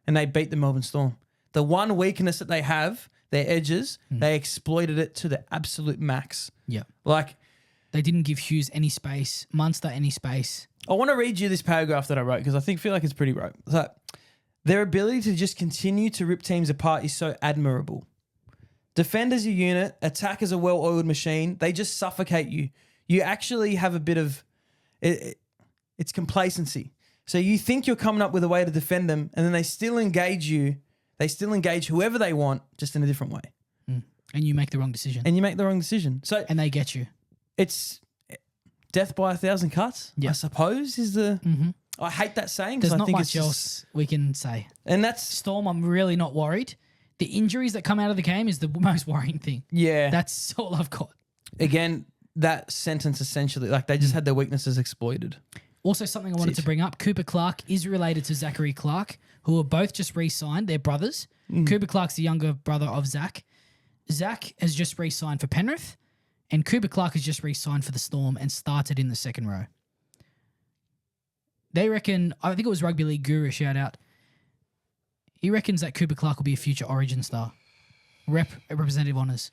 And they beat the Melbourne Storm. The one weakness that they have, their edges, they exploited it to the absolute max. Yeah. Like, they didn't give Hughes any space, Munster any space. I want to read you this paragraph that I wrote because I feel like it's pretty right. So, their ability to just continue to rip teams apart is so admirable. Defend as a unit, attack as a well-oiled machine. They just suffocate you. You actually have a bit of... It's complacency. So you think you're coming up with a way to defend them and then they still engage you. They still engage whoever they want, just in a different way. And you make the wrong decision. And they get you. It's death by 1,000 cuts, I suppose, is the... I hate that saying because I think it's not much else we can say. And that's... Storm, I'm really not worried. The injuries that come out of the game is the most worrying thing. Yeah. That's all I've got. Again, that sentence essentially, like they just had their weaknesses exploited. Also, something I wanted to bring up, Cooper Clark is related to Zachary Clark, who are both just re-signed. They're brothers. Cooper Clark's the younger brother of Zach. Zach has just re-signed for Penrith, and Cooper Clark has just re-signed for the Storm and started in the second row. They reckon, I think it was Rugby League Guru, shout out, he reckons that Cooper Clark will be a future Origin star. Representative honours.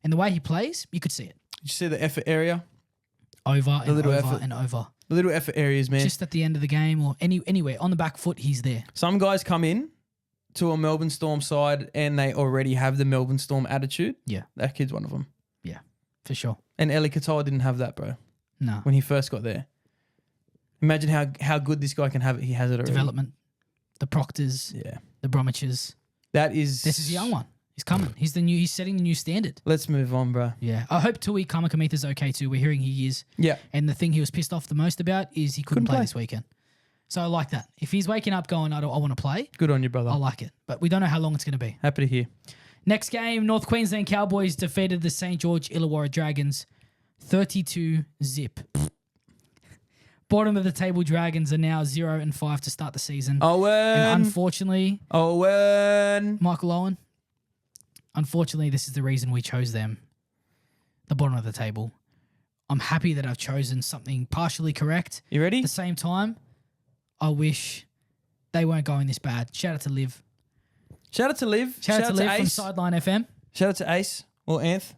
And the way he plays, you could see it. Did you see the effort area? over and little over effort. and over. The little effort areas, man. Just at the end of the game or anywhere on the back foot, he's there. Some guys come in to a Melbourne Storm side and they already have the Melbourne Storm attitude. Yeah. That kid's one of them. Yeah, for sure. And Eli Katoa didn't have that, bro, No. when he first got there. Imagine how good this guy can have it. He has it already. Development. The Proctors. Yeah. The Bromwiches. That is... This is a young one. He's coming. He's setting the new standard. Let's move on, bro. Yeah. I hope Tui Kamakamitha's okay too. We're hearing he is. Yeah. And the thing he was pissed off the most about is he couldn't play this weekend. So I like that. If he's waking up going, I want to play, Good on you, brother. I like it. But we don't know how long it's going to be. Happy to hear. Next game, North Queensland Cowboys defeated the St. George Illawarra Dragons 32-0. Bottom of the table Dragons are now 0-5 to start the season. Owen. And unfortunately, Michael Owen, unfortunately, this is the reason we chose them. The bottom of the table. I'm happy that I've chosen something partially correct. You ready? At the same time, I wish they weren't going this bad. Shout out to Liv. Shout out to Liv. Shout out to Liv from Ace. Sideline FM. Shout out to Ace or Anth.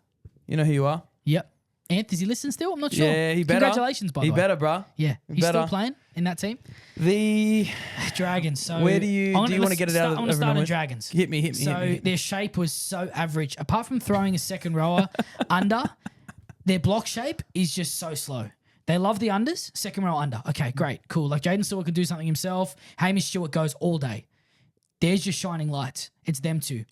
You know who you are. Yep. Ant, does he listen still? I'm not sure. Yeah, he better. Congratulations, by the way. He better, bruh. Yeah. He's still playing in that team. The Dragons. So Where do you want to get it out of? I want to start on Dragons. Hit me. So their shape was so average. Apart from throwing a second rower under, their block shape is just so slow. They love the unders, second row under. Okay, great, cool. Like Jaden Stewart can do something himself. Hamish Stewart goes all day. There's just shining lights. It's them two.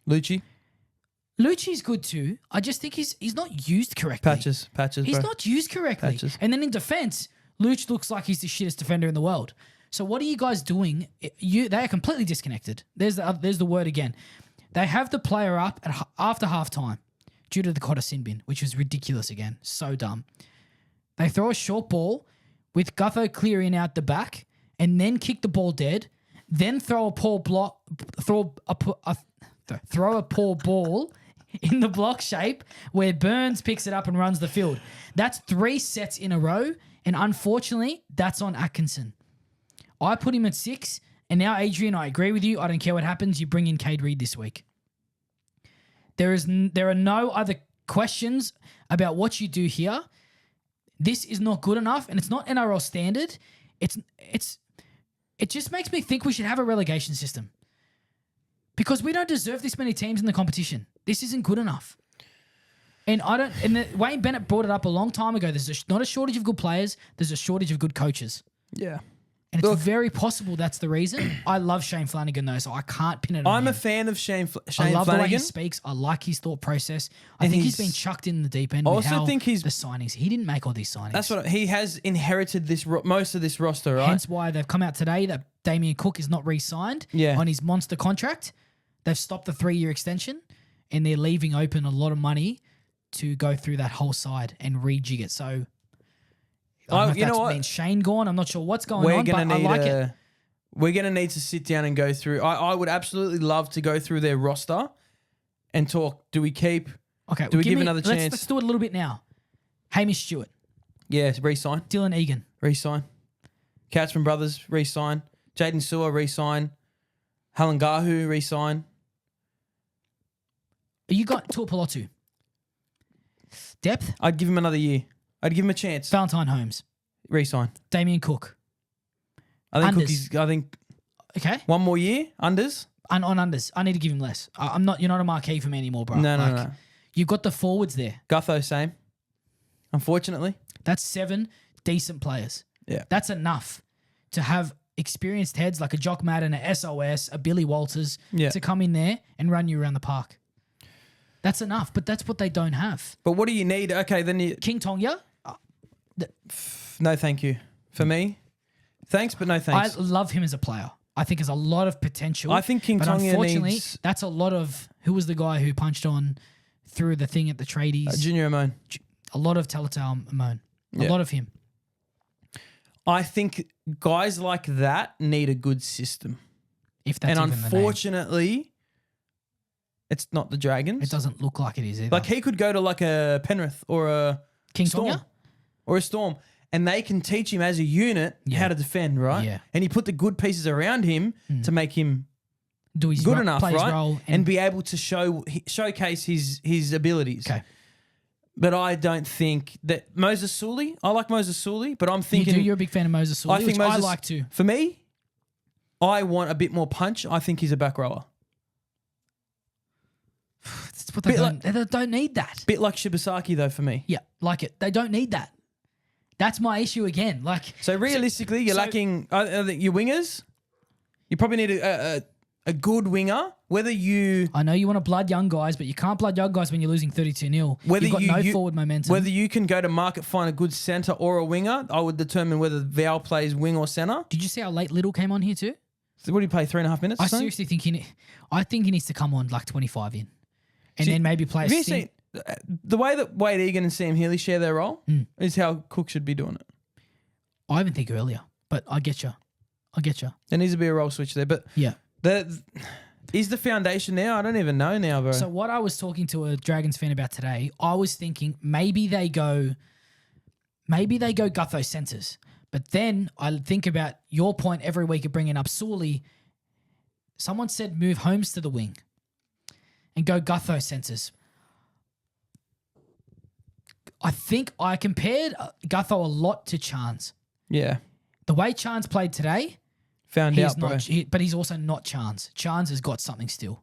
Lucci's good too. I just think he's not used correctly. Patches, He's bro. not used correctly. Patches. And then in defense, Luch looks like he's the shittest defender in the world. So what are you guys doing? They are completely disconnected. There's the word again. They have the player up after halftime due to the Cotter sin bin, which was ridiculous again. So dumb. They throw a short ball with Gutho clearing out the back and then kick the ball dead, then throw a poor ball in the block shape where Burns picks it up and runs the field. That's 3 sets in a row, and unfortunately, that's on Atkinson. I put him at 6, and now, Adrian, I agree with you. I don't care what happens. You bring in Cade Reed this week. There are no other questions about what you do here. This is not good enough, and it's not NRL standard. It just makes me think we should have a relegation system because we don't deserve this many teams in the competition. This isn't good enough. And Wayne Bennett brought it up a long time ago. There's not a shortage of good players. There's a shortage of good coaches. Yeah. And it's very possible that's the reason. I love Shane Flanagan, though, so I can't pin it on him. I'm a fan of Shane I love Flanagan. the way he speaks. I like his thought process. I think he's been chucked in the deep end I with also think the signings. He didn't make all these signings. That's what he has inherited most of this roster, right? Hence why they've come out today that Damien Cook is not re-signed on his monster contract. They've stopped the 3-year extension and they're leaving open a lot of money to go through that whole side and rejig it. So I don't know if that means Shane gone. I'm not sure what's going on, but I like it. We're going to need to sit down and go through. I would absolutely love to go through their roster and talk. Do we keep? Okay. Do we give another chance? Let's do it a little bit now. Hamish Stewart. Yeah, re-sign. Dylan Egan. Re-sign. Couchman Brothers, re-sign. Jaden Sewer, re-sign. Halangahu, re-sign. You got Tuapolotu. Depth? I'd give him another year. I'd give him a chance. Valentine Holmes. Re-sign. Damien Cook. I Unders. think Okay. one more year. Unders? On unders. I need to give him less. You're not a marquee for me anymore, bro. No. You've got the forwards there. Gutho, same. Unfortunately. That's 7 decent players. Yeah. That's enough to have experienced heads like a Jock Madden, a SOS, a Billy Walters to come in there and run you around the park. That's enough, but that's what they don't have. But what do you need? Okay, then you... King Tonga? No, thank you. For me, thanks, but no thanks. I love him as a player. I think there's a lot of potential. I think King but Tonga unfortunately, needs... that's a lot of... Who was the guy who punched on through the thing at the tradies? Junior Amon. A lot of Telltale Amon. A lot of him. I think guys like that need a good system. If that's and even unfortunately, it's not the Dragons. it doesn't look like it is either. Like he could go to like a Penrith or a King Storm. Tonga? Or a Storm. And they can teach him as a unit how to defend, right? Yeah. And he put the good pieces around him to make him do his good enough, play his right? role and be able to showcase his abilities. Okay. But I don't think that Moses Sully. I like Moses Sully, but I'm You thinking do. You're a big fan of Moses Sully, which I like too. For me, I want a bit more punch. I think he's a back rower. That's what they don't need that. Bit like Shibasaki though for me. Yeah, like it. They don't need that. That's my issue again. Like, so realistically, you're lacking your wingers. You probably need a good winger. Whether you, I know you want to blood young guys, but you can't blood young guys when you're losing 32-0. You've got no forward momentum. Whether you can go to market, find a good centre or a winger, I would determine whether Val plays wing or centre. Did you see how late Little came on here too? So what do you play, 3.5 minutes? I seriously think he needs to come on like 25 in. And then maybe play a stint. The way that Wade Egan and Sam Healy share their role is how Cook should be doing it. I even think earlier, but I get you. There needs to be a role switch there. But yeah. Is the foundation there? I don't even know now, bro. So what I was talking to a Dragons fan about today, I was thinking maybe they go Gutho centres. But then I think about your point every week of bringing up Sully. Someone said move Holmes to the wing and go Gutho centres. I think I compared Gutho a lot to Chance. Yeah. The way Chance played today, but he's also not Chance. Chance has got something still.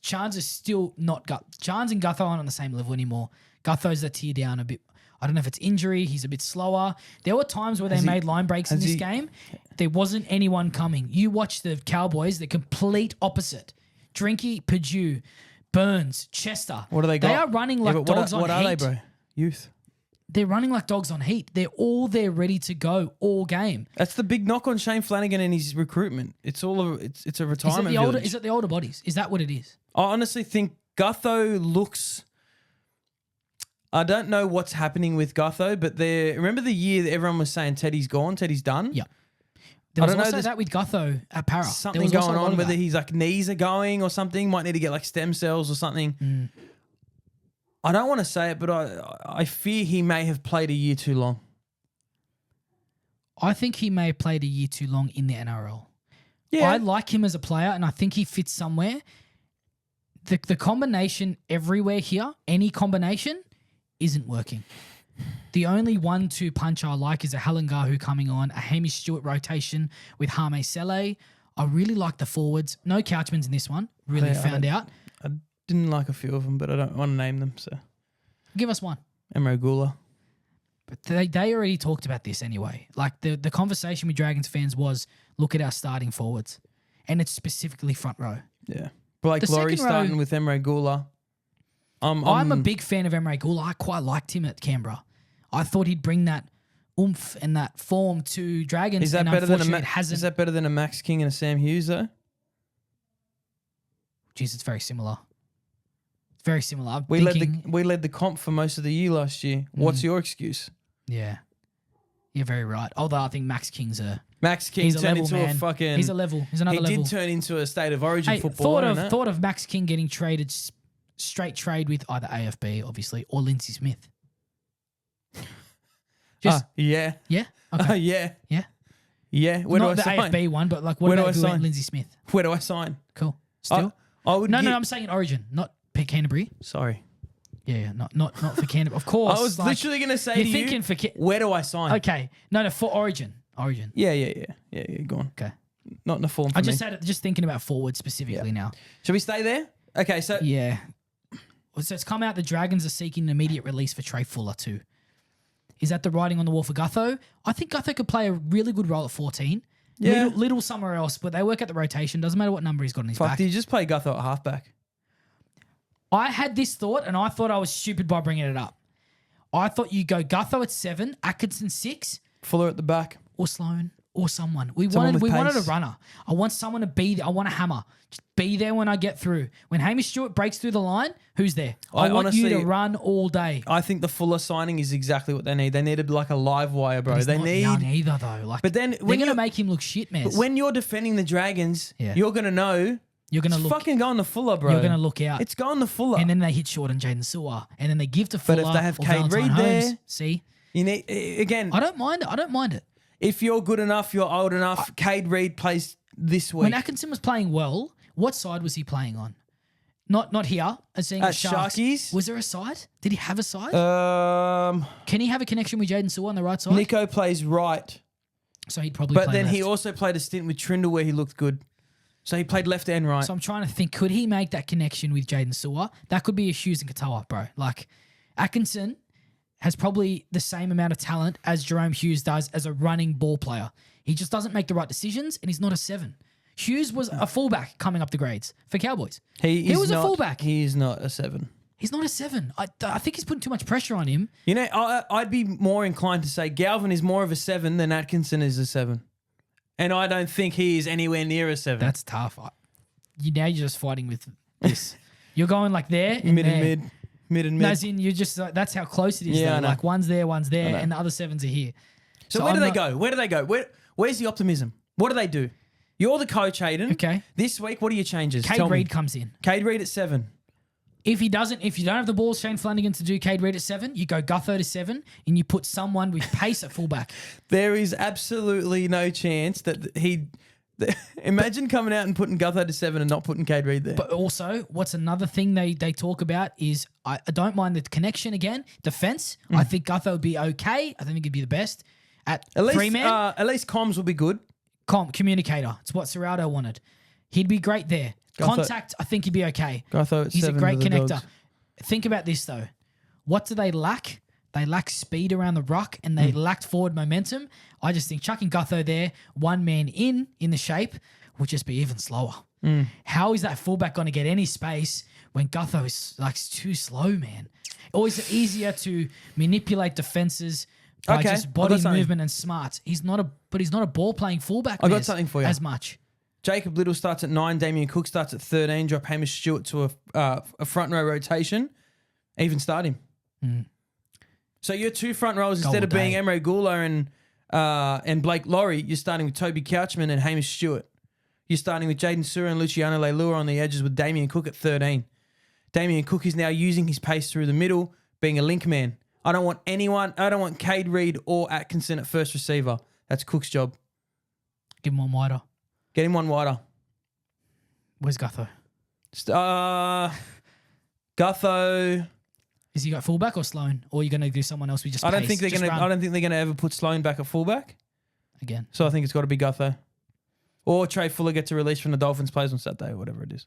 Chance is still not Chance and Gutho aren't on the same level anymore. Gutho's a tier down a bit. I don't know if it's injury. He's a bit slower. There were times where they made line breaks in this game. There wasn't anyone coming. You watch the Cowboys, the complete opposite. Drinky, Purdue, Burns, Chester. What do they got? They are running like dogs on heat. What are they, bro? Youth. They're running like dogs on heat. They're all there ready to go all game. That's the big knock on Shane Flanagan and his recruitment. It's a retirement village. Is it the older bodies? Is that what it is? I honestly think Gutho looks... I don't know what's happening with Gutho, but remember the year that everyone was saying Teddy's gone, Teddy's done? Yeah. There was also that with Gutho at Para. Something going on, whether his like knees are going or something, might need to get like stem cells or something. I don't want to say it, but I fear he may have played a year too long. I think he may have played a year too long in the NRL. Yeah. I like him as a player, and I think he fits somewhere. The combination everywhere here, any combination, isn't working. The only 1-2 punch I like is a Halangahu coming on, a Hamish Stewart rotation with Hame Sele. I really like the forwards. No Couchmans in this one. Really found out. I didn't like a few of them, but I don't want to name them. So give us one. Emro Gula. But they already talked about this anyway. Like the conversation with Dragons fans was, look at our starting forwards. And it's specifically front row. Yeah. Blake Laurie starting with Emre Gula. I'm a big fan of Emre Gula. I quite liked him at Canberra. I thought he'd bring that oomph and that form to Dragons. Is that better than a Max King and a Sam Hughes though? Jeez, it's very similar. Very similar. We led the comp for most of the year last year. What's your excuse? Yeah. You're very right. Although I think Max King turned into a fucking... He's a level. He's another level. He did turn into a state of origin football. Thought of Max King getting traded, straight trade with either AFB, obviously, or Lindsay Smith. Yeah. Yeah? Okay. Yeah. Yeah? Yeah. Where Not do I sign? the AFB one, but like what about Lindsay Smith? Where do I sign? Cool. Still? I would No, I'm saying Origin, not Canterbury. Sorry. Yeah, not for Canterbury. Of course. I was literally going to say where do I sign? Okay. No, for Origin. Yeah, go on. Okay. Not in the form for I me. just thinking about forward specifically now. Should we stay there? Okay, so... Yeah. So it's come out the Dragons are seeking an immediate release for Trey Fuller too. Is that the writing on the wall for Gutho? I think Gutho could play a really good role at 14. Yeah. Little somewhere else, but they work at the rotation. Doesn't matter what number he's got on his back. Did you just play Gutho at halfback? I had this thought, and I thought I was stupid by bringing it up. I thought you go Gutho at 7, Atkinson 6. Fuller at the back. Or Sloan. Or someone. We wanted a runner. I want someone to be there. I want a hammer. Just be there when I get through. When Hamish Stewart breaks through the line, who's there? I want you to run all day. I think the Fuller signing is exactly what they need. They need like a live wire, bro. He's not young either, though. Like, but then they're going to make him look shit, man. But when you're defending the Dragons, you're going to know. You're going to look. Fucking going to Fuller, bro. You're going to look out. It's going to Fuller. And then they hit short on Jaden Sewer. And then they give to Fuller. But if they have Cade Reid there. See? You need, again. I don't mind it. If you're good enough, you're old enough, Cade Reid plays this week. When Atkinson was playing well, what side was he playing on? Not here. As seeing At Sharks. Sharkies? Was there a side? Did he have a side? Um, Can he have a connection with Jaden Sewer on the right side? Nico plays right, So he'd probably but play then left. he also played a stint with Trindle where he looked good. So he played left and right. So I'm trying to think, could he make that connection with Jaden Sewer? That could be a Hughes and Katoa, bro. Like, Atkinson has probably the same amount of talent as Jerome Hughes does as a running ball player. He just doesn't make the right decisions, and he's not a 7. Hughes was a fullback coming up the grades for Cowboys. He was a fullback. He is not a 7. He's not a 7. I think he's putting too much pressure on him. You know, I'd be more inclined to say Galvin is more of a 7 than Atkinson is a 7. And I don't think he is anywhere near a 7. That's tough. Now you're just fighting with this. You're going like there and mid there. and mid. As in, you're just that's how close it is. Yeah, though. I know. Like one's there, and the other 7s are here. So where do they go? Where do they go? Where's the optimism? What do they do? You're the coach, Hayden. Okay. This week, what are your changes? Cade Tell me. Reid comes in. Cade Reid at 7. If you don't have the balls, Shane Flanagan to do Cade Reid at 7, you go Gutho to 7, and you put someone with pace at fullback. There is absolutely no chance that he. Imagine coming out and putting Gutho to 7 and not putting Cade Reid there. But also, what's another thing they talk about is I don't mind the connection again. Defense, I think Gutho would be okay. I think he'd be the best at least, 3-man. at least comms will be good. Communicator. It's what Serrato wanted. He'd be great there. Gutho- Contact, I think he'd be okay. Gutho at He's 7 a great for the connector. Dogs. Think about this though. What do they lack? They lack speed around the ruck and they lacked forward momentum. I just think chucking Gutho there, one man in the shape, would just be even slower. How is that fullback going to get any space when Gutho is like too slow, man? Or is it easier to manipulate defenses by Okay, just I've body got something. movement and smarts? He's not a ball playing fullback. I got Mez, something for you. as much. Jacob Little starts at 9. Damien Cook starts at 13. Drop Hamish Stewart to a front row rotation. Even start him. So your 2 front rows, instead of being day. Emre Guler and Blake Laurie, you're starting with Toby Couchman and Hamish Stewart. You're starting with Jaden Sura and Luciano Leilua on the edges with Damien Cook at 13. Damien Cook is now using his pace through the middle, being a link man. I don't want Cade Reid or Atkinson at first receiver. That's Cook's job. Give him one wider. Get him one wider. Where's Gutho? Gutho. Is he got fullback or Sloan? Or are you going to do someone else? We just I don't pace, think they're just gonna. run? I don't think they're gonna ever put Sloan back at fullback. Again. So I think it's got to be Gutho, or Trey Fuller gets a release from the Dolphins, plays on Saturday or whatever it is.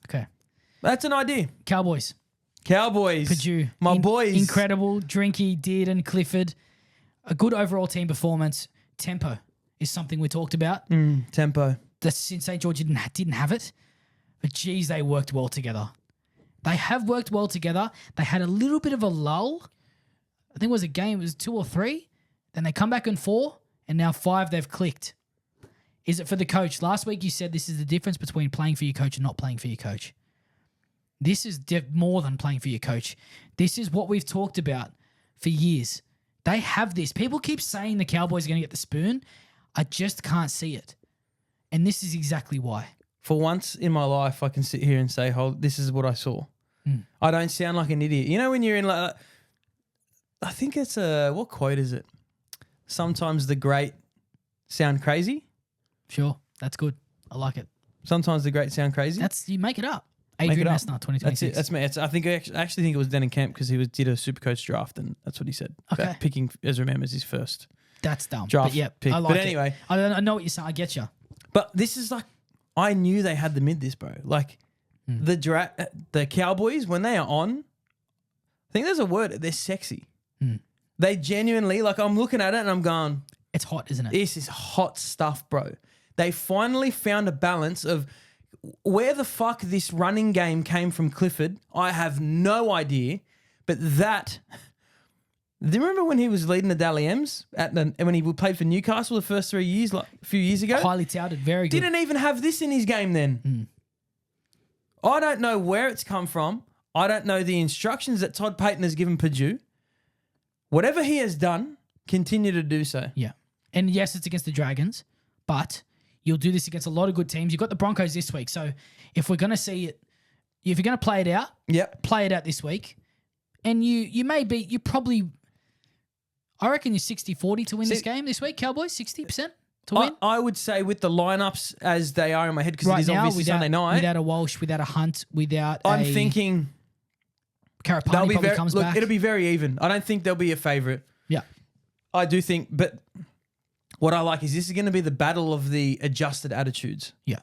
Okay. That's an idea. Cowboys. Purdue, my boys. Incredible. Drinky, Dearden, Clifford. A good overall team performance. Tempo is something we talked about. Tempo. Since St. George didn't have it. But geez, they worked well together. They have worked well together. They had a little bit of a lull. I think it was a game. It was 2 or 3. Then they come back in 4. And now 5, they've clicked. Is it for the coach? Last week you said this is the difference between playing for your coach and not playing for your coach. This is more than playing for your coach. This is what we've talked about for years. They have this. People keep saying the Cowboys are going to get the spoon. I just can't see it. And this is exactly why. For once in my life, I can sit here and say, "Hold, this is what I saw." I don't sound like an idiot. You know when you're in like, I think it's what quote is it? Sometimes the great sound crazy. Sure. That's good. I like it. Sometimes the great sound crazy. You make it up. Make Adrian it up. Messner, 2026. That's me. I think I actually think it was Denon Kemp because he did a SuperCoach draft and that's what he said. Okay. About picking Ezra Mem as his first That's dumb. draft But yeah, pick. I like But it. anyway. I know what you're saying. I get you. But this is like, I knew they had the mid this, bro. Like the Cowboys, when they are on, I think there's a word, they're sexy. They genuinely, like I'm looking at it and I'm going, It's hot, isn't it? this is hot stuff, bro. They finally found a balance of where the fuck this running game came from Clifford. I have no idea. But that, do you remember when he was leading the Dally M's when he played for Newcastle the first 3 years, like a few years ago? Highly touted. Very good. Didn't even have this in his game then. I don't know where it's come from. I don't know the instructions that Todd Payton has given Purdue. Whatever he has done, continue to do so. Yeah. And yes, it's against the Dragons, but you'll do this against a lot of good teams. You've got the Broncos this week. So if we're going to see it, if you're going to play it out, play it out this week. And you probably, I reckon you're 60-40 to win this game this week, Cowboys, 60%? to win. I would say with the lineups as they are in my head, because it Right is now, obviously Sunday night. without a Walsh, without a Hunt, without I'm thinking Karapani they'll be probably very, comes look, back. it'll be very even. I don't think there'll be a favourite. Yeah. I do think, but what I like is this is going to be the battle of the adjusted attitudes. Yeah.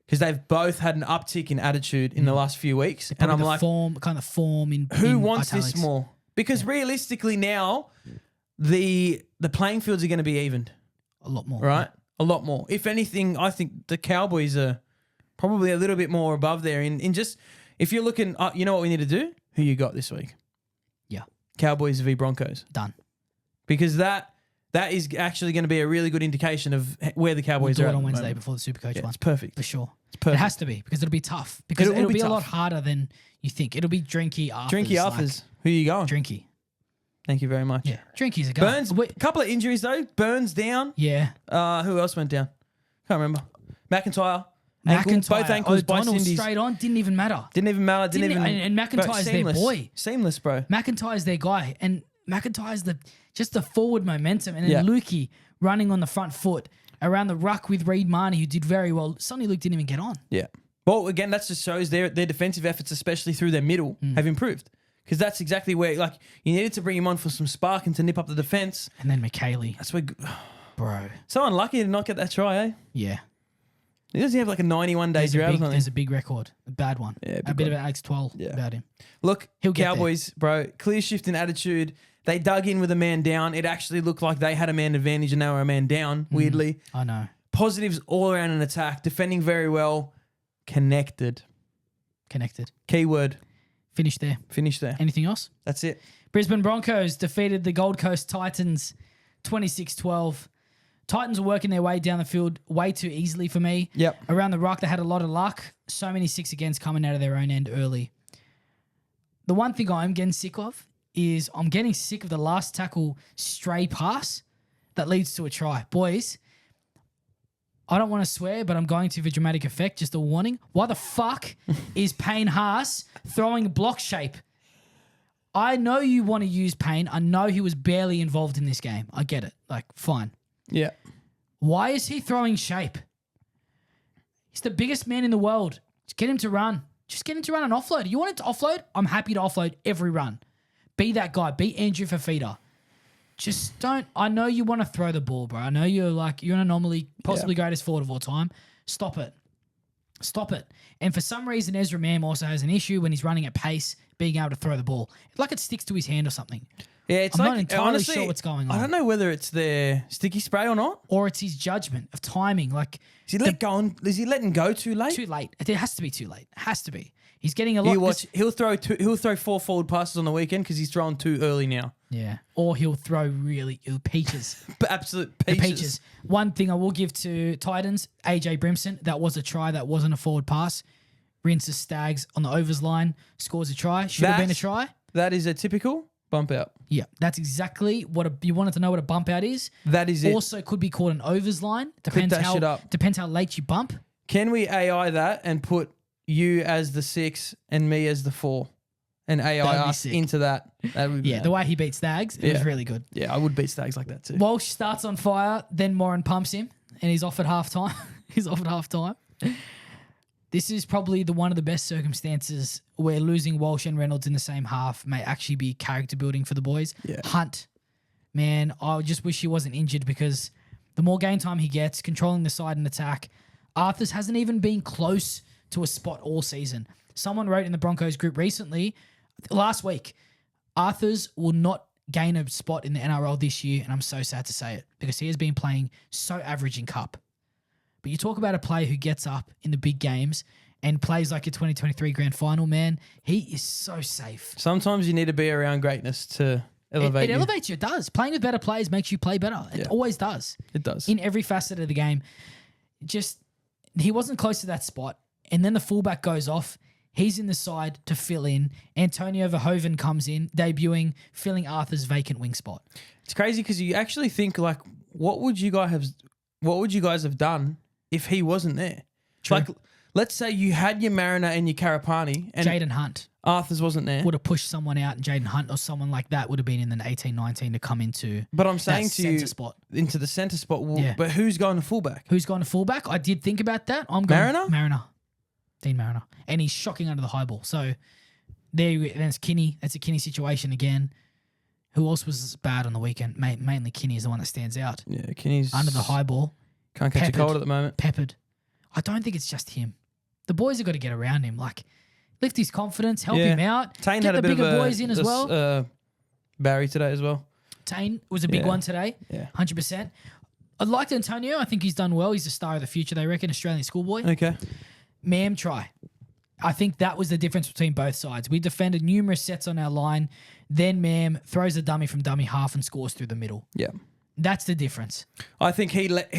Because they've both had an uptick in attitude in the last few weeks. And I'm like, kind of form in who in wants italics. this more? Because realistically now, the playing fields are going to be evened. A lot more. Right? A lot more. If anything, I think the Cowboys are probably a little bit more above there. In just, if you're looking, you know what we need to do? Who you got this week? Yeah. Cowboys v Broncos. Done. Because that is actually going to be a really good indication of where the Cowboys We'll are do it at on the Wednesday moment. before the SuperCoach one. It's perfect. For sure. It's perfect. It has to be because it'll be tough. Because It will it'll be be a lot tough. harder than you think. It'll be Drinky after. Drinky Arthurs. Who are you going? Drinky. Thank you very much. Yeah. Drinky's a guy. Burns, a couple of injuries though. Burns down. Yeah. Who else went down? Can't remember. McIntyre. Ankle, both ankles by O'Donnell Cindy's. straight on. Didn't even matter. Didn't even matter. And McIntyre's their boy. Seamless, bro. McIntyre's their guy. And McIntyre's just the forward momentum. And then Yeah. Lukey running on the front foot around the ruck with Reid Marnie, who did very well. Sonny Luke didn't even get on. Yeah. Well, again, that just shows their defensive efforts, especially through their middle, have improved. Because that's exactly where, like, you needed to bring him on for some spark and to nip up the defense. And then McKaylee. That's where, Bro. so unlucky to not get that try, eh? Yeah. He doesn't have like a 91-day drought or something. There's a big record. A bad one. Yeah, a bit of an Alex 12 Yeah. about him. Look, He'll get Cowboys, bro, clear shift in attitude. They dug in with a man down. It actually looked like they had a man advantage and they were a man down, weirdly. I know. Positives all around in attack, defending very well, connected. Connected. Keyword. Finish there. Finish there. Anything else? That's it. Brisbane Broncos defeated the Gold Coast Titans 26-12. Titans were working their way down the field way too easily for me. Yep. Around the ruck, they had a lot of luck. So many 6 against coming out of their own end early. The one thing I'm getting sick of is I'm getting sick of the last tackle stray pass that leads to a try. Boys, I don't want to swear, but I'm going to for dramatic effect. Just a warning. Why the fuck is Payne Haas throwing block shape? I know you want to use Payne. I know he was barely involved in this game. I get it. Like, fine. Yeah. Why is he throwing shape? He's the biggest man in the world. Just get him to run. Just get him to run and offload. You want him to offload? I'm happy to offload every run. Be that guy. Be Andrew Fafita. Just don't. I know you want to throw the ball, bro. I know you're an anomaly, possibly greatest forward of all time. Stop it. Stop it. And for some reason, Ezra Mam also has an issue when he's running at pace, being able to throw the ball. It's like it sticks to his hand or something. Yeah, it's I'm like, not entirely honestly, sure what's going on. I don't know whether it's their sticky spray or not. Or it's his judgment of timing. Like, Is he letting go too late? too late. It has to be too late. It has to be. He's getting a lot. He'll throw 4 forward passes on the weekend because he's throwing too early now. Yeah. Or he'll throw really peaches. But absolute The peaches. peaches. One thing I will give to Titans, AJ Brimson, that was a try. That wasn't a forward pass. Rinses Stags on the overs line. Scores a try. Should have been a try. That is a typical bump out. Yeah. That's exactly what you wanted to know what a bump out is. That is it. Also could be called an overs line. Clip that shit up. Depends how late you bump. Can we AI that and put you as the 6 and me as the 4? And AI That'd be us sick. into that. That would be Yeah. The way he beat Stags, it was really good. Yeah, I would beat Stags like that too. Walsh starts on fire, then Moran pumps him, and he's off at halftime. He's off at halftime. This is probably one of the best circumstances where losing Walsh and Reynolds in the same half may actually be character building for the boys. Yeah. Hunt, man, I just wish he wasn't injured because the more game time he gets, controlling the side and attack, Arthurs hasn't even been close to a spot all season. Someone wrote in the Broncos group recently, last week, Arthurs will not gain a spot in the NRL this year, and I'm so sad to say it because he has been playing so average in Cup. But you talk about a player who gets up in the big games and plays like your 2023 grand final, man, he is so safe. Sometimes you need to be around greatness to elevate It you. elevates you. It does. Playing with better players makes you play better. It always does. It does. In every facet of the game. Just, he wasn't close to that spot. And then the fullback goes off. He's in the side to fill in. Antonio Verhoeven comes in, debuting, filling Arthur's vacant wing spot. It's crazy because you actually think like, what would you guys have done if he wasn't there? True. let's say you had your Mariner and your Karapani and Jaden Hunt Arthurs wasn't there. would have pushed someone out, and Jaden Hunt or someone like that would have been in the 18-19 to come into But I'm saying that to you, centre spot. into the centre spot. Well, Yeah. But who's going to fullback? Who's going to fullback? I did think about that. I'm going Mariner? Dean Mariner. And he's shocking under the high ball. So there's Kinney. That's a Kinney situation again. Who else was bad on the weekend? Mainly Kinney is the one that stands out. Yeah, Kenny's Under the high ball. Can't catch a cold at the moment. Peppered. I don't think it's just him. The boys have got to get around him. Like, lift his confidence, help him out. Tane get had a the bit bigger of boys in as well. Barry today as well. Tane was a big one today. Yeah. 100%. I liked Antonio. I think he's done well. He's the star of the future, they reckon. Australian schoolboy. Okay. Mam try. I think that was the difference between both sides. We defended numerous sets on our line. Then Mam throws a dummy from dummy half and scores through the middle. Yeah. That's the difference. I think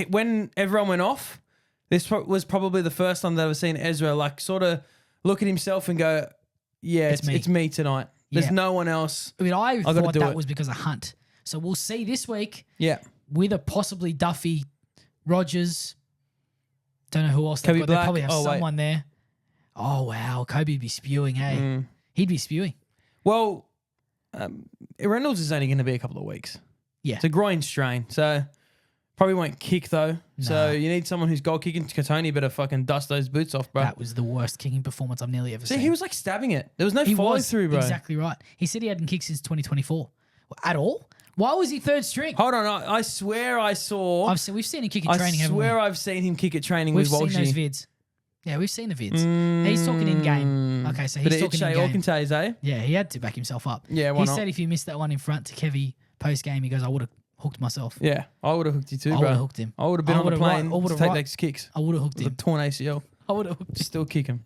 when everyone went off, this was probably the first time that I've seen Ezra like sort of look at himself and go, yeah, it's me tonight. There's no one else. I mean, I gotta thought do that it. was because of Hunt. So we'll see this week Yeah. with a possibly Duffy, Rogers. Don't know who else Kobe they've got. They Black. probably have Oh, wait. someone there. Oh, wow. Kobe'd be spewing, eh? He'd be spewing. Well, Reynolds is only going to be a couple of weeks. Yeah. It's a groin strain, so probably won't kick though. So you need someone who's goal kicking. Katoni better fucking dust those boots off, bro. That was the worst kicking performance I've nearly ever See, seen. he was like stabbing it. There was no He follow was through, bro. Exactly right. He said he hadn't kicked since 2024. At all? Why was he third string? Hold on, I swear I saw. We've seen him kick at training, haven't we? I've seen him kick at training We've with seen those Walshy. vids. Yeah, we've seen the vids. He's talking in game. Okay, so he's talking in game. Orkentays, eh? Yeah, he had to back himself up. Yeah, why he not? said if he missed that one in front to Kevy post game, he goes, I would have hooked myself. Yeah, I would have hooked you too, I bro. would have hooked him. I would have been on the plane to take those kicks. I would have hooked With a him. torn ACL. I would have hooked him. Still kick him.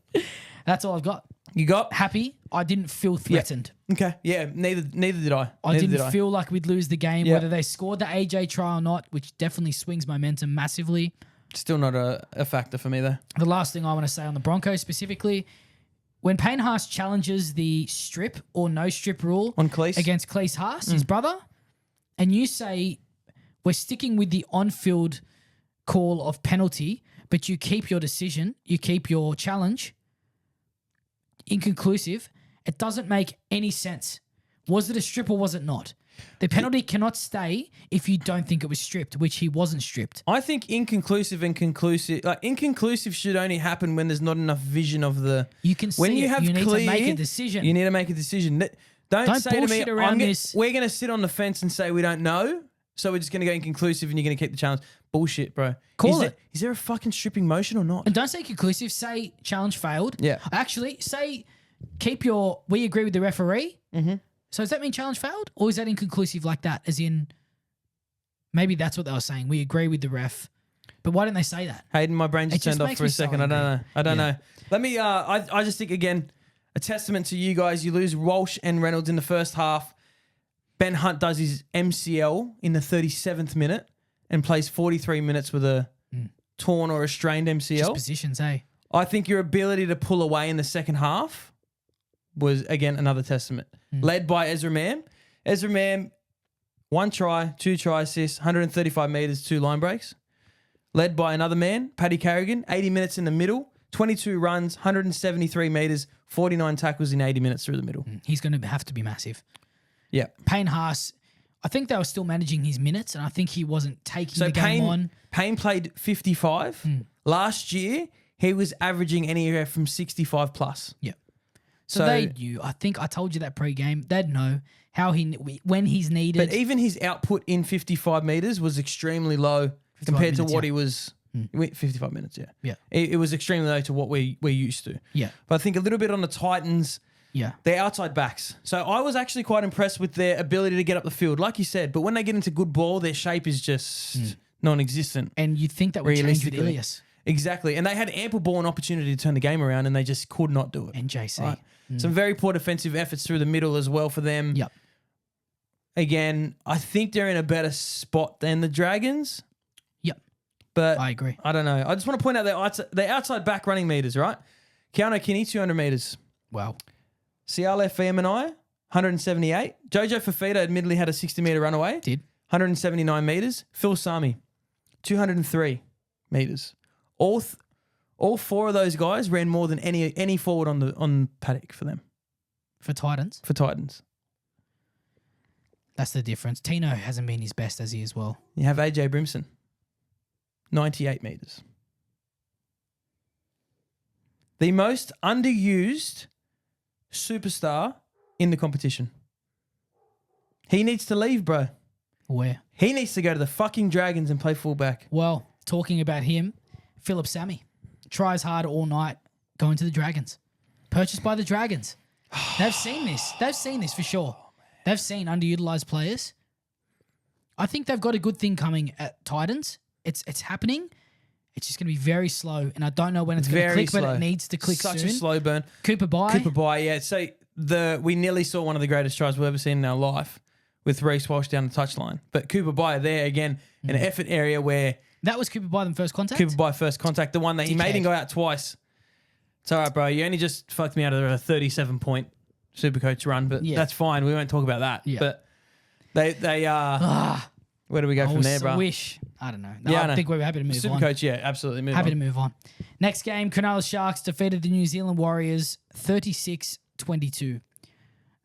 That's all I've got. You got? Happy. I didn't feel threatened. Okay. Yeah, neither did I. I didn't feel like we'd lose the game, Yeah. whether they scored the AJ try or not, which definitely swings momentum massively. Still not a factor for me though. The last thing I want to say on the Broncos specifically, when Payne Haas challenges the strip or no strip rule On Cleese? against Cleese Haas, his brother, and you say we're sticking with the on-field call of penalty, but you keep your decision, you keep your challenge inconclusive, it doesn't make any sense. Was it a strip or was it not? The penalty cannot stay if you don't think it was stripped, which he wasn't stripped. I think inconclusive and conclusive, like inconclusive should only happen when there's not enough vision of the. You can When see you it. have You need clear, to make a decision. You need to make a decision. Don't say to me, bullshit around this. we're going to sit on the fence and say we don't know, so we're just going to go inconclusive and you're going to keep the challenge. Bullshit, bro. Call it. Is there a fucking stripping motion or not? And don't say conclusive. Say challenge failed. Yeah. Actually, say keep your. We agree with the referee. Mm-hmm. So does that mean challenge failed, or is that inconclusive like that? As in, maybe that's what they were saying. We agree with the ref, but why didn't they say that? Hayden, my brain just It just turned off makes for me a so second. angry. I don't Yeah. know. Let me. I just think again, a testament to you guys. You lose Walsh and Reynolds in the first half. Ben Hunt does his MCL in the 37th minute and plays 43 minutes with a torn or a strained Just MCL. positions, hey. I think your ability to pull away in the second half was, again, another testament. Led by Ezra Mam. Ezra Mam, 1 try, 2 try assists, 135 metres, 2 line breaks. Led by another man, Paddy Carrigan, 80 minutes in the middle, 22 runs, 173 metres, 49 tackles in 80 minutes through the middle. He's going to have to be massive. Yeah. Payne Haas, I think they were still managing his minutes, and I think he wasn't taking So the game on. Payne played 55. Last year, he was averaging anywhere from 65 plus. Yeah. So they knew. I think I told you that pre-game. They'd know how when he's needed. But even his output in 55 metres was extremely low compared to minutes, what yeah. he was. 55 minutes, yeah. Yeah. It was extremely low to what we're used to. Yeah. But I think a little bit on the Titans, Yeah. they're outside backs. So I was actually quite impressed with their ability to get up the field, like you said. But when they get into good ball, their shape is just non-existent. And you'd think that would change with Realistically. Ilias Exactly. And they had ample ball and opportunity to turn the game around, and they just could not do it. and JC. Right. Some very poor defensive efforts through the middle as well for them. Yep. Again, I think they're in a better spot than the Dragons, Yep. but I agree. I don't know. I just want to point out their outside back running meters, right? Keanu Kinney, 200 meters. Wow. Ciale Fiamanai, 178. Jojo Fafita admittedly had a 60-meter runaway. Did. 179 meters. Phil Sami, 203 meters. All All 4 of those guys ran more than any forward on paddock for them. For Titans? For Titans. That's the difference. Tino hasn't been his best, has he, as well? You have AJ Brimson. 98 metres. The most underused superstar in the competition. He needs to leave, bro. Where? He needs to go to the fucking Dragons and play fullback. Well, talking about him, Philip Sammy tries hard all night going to the Dragons. Purchased by the Dragons. They've seen this. They've seen this for sure. They've seen underutilized players. I think they've got a good thing coming at Titans. It's happening. It's just going to be very slow, and I don't know when it's going to click, but it needs to click soon. Such a slow burn. Cooper Bye, yeah. So we nearly saw one of the greatest tries we've ever seen in our life with Reece Walsh down the touchline. But Cooper Bye there again, an effort area where that was Cooper Bye the first contact. Cooper Bye first contact, the one that he made him go out twice. It's all right, bro. You only just fucked me out of a 37-point SuperCoach run, but that's fine. We won't talk about that. Yeah. But they where do we go from there, bro? I don't know. No, I think we're happy to move on. SuperCoach, yeah, absolutely. Happy to move on. Next game, Cronulla Sharks defeated the New Zealand Warriors 36-22.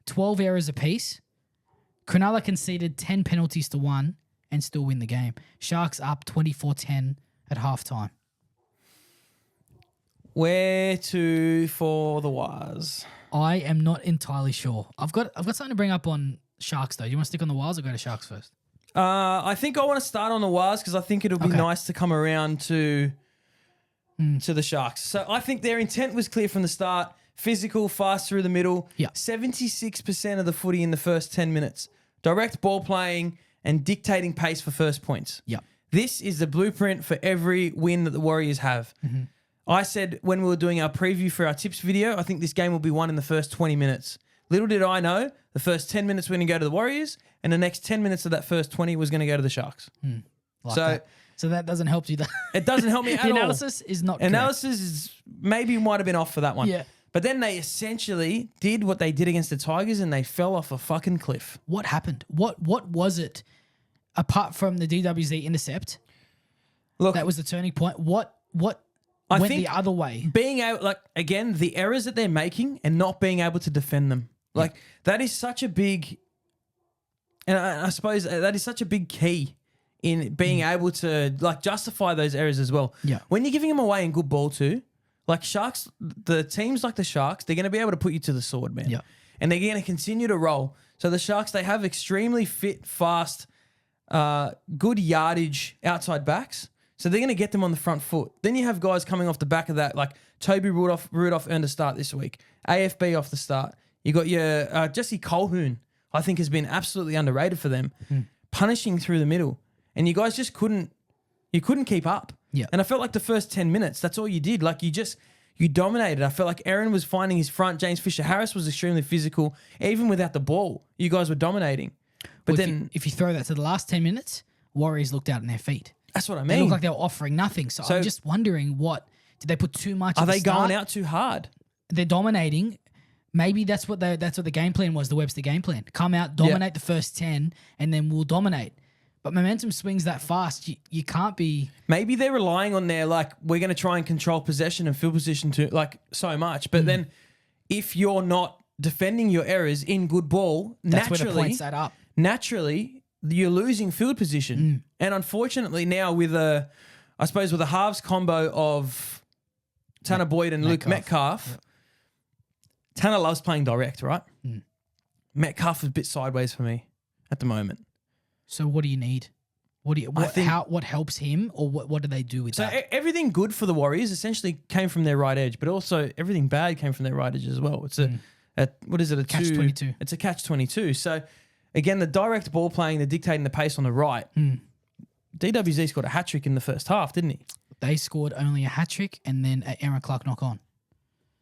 12 errors apiece. Cronulla conceded 10 penalties to 1 and still win the game. Sharks up 24-10 at halftime. Where to for the Wires? I am not entirely sure. I've got something to bring up on Sharks though. Do you want to stick on the Wires or go to Sharks first? I think I want to start on the Wires because I think it'll be nice to come around to the Sharks. So I think their intent was clear from the start. Physical, fast through the middle. Yeah. 76% of the footy in the first 10 minutes. Direct ball playing and dictating pace for first points. Yeah. This is the blueprint for every win that the Warriors have. Mm-hmm. I said when we were doing our preview for our tips video, I think this game will be won in the first 20 minutes. Little did I know, the first 10 minutes were going to go to the Warriors, and the next 10 minutes of that first 20 was going to go to the Sharks. So that doesn't help you. It doesn't help me at all. The analysis is not correct. Analysis is maybe might have been off for that one. Yeah. But then they essentially did what they did against the Tigers, and they fell off a fucking cliff. What happened? What was it, apart from the DWZ intercept, that was the turning point? What went the other way? Being able, again, the errors that they're making and not being able to defend them. That is such a big, and I suppose that is such a big key in being able to justify those errors as well. Yeah. When you're giving them away in good ball too, Sharks, the teams like the Sharks, they're going to be able to put you to the sword, man. Yeah. And they're going to continue to roll. So the Sharks, they have extremely fit, fast, good yardage outside backs. So they're going to get them on the front foot. Then you have guys coming off the back of that, like Toby Rudolph earned a start this week. AFB off the start. You got your Jesse Colquhoun, I think has been absolutely underrated for them, punishing through the middle. And you guys just couldn't keep up. Yeah. And I felt like the first 10 minutes, that's all you did. You dominated. I felt like Aaron was finding his front. James Fisher-Harris was extremely physical. Even without the ball, you guys were dominating. But then if you throw that to the last 10 minutes, Warriors looked out on their feet. That's what I mean. They looked like they were offering nothing. So I'm just wondering, did they put too much? Are they going out too hard? They're dominating. Maybe that's what the game plan was, the Webster game plan. Come out, dominate the first 10, and then we'll dominate. But momentum swings that fast. You can't be... Maybe they're relying on their, we're going to try and control possession and field position so much. But then if you're not defending your errors in good ball, that's where the points add up. Naturally, you're losing field position. And unfortunately now with a halves combo of Tanner Boyd and Luke Metcalf, Tanner loves playing direct, right? Metcalf is a bit sideways for me at the moment. So what do you need? What helps him, or what do they do with that? So everything good for the Warriors essentially came from their right edge, but also everything bad came from their right edge as well. It's what is it? A catch-22. It's a catch-22. So again, the direct ball playing, the dictating the pace on the right. DWZ scored a hat trick in the first half, didn't he? They scored only a hat trick and then an Aaron Clark knock on.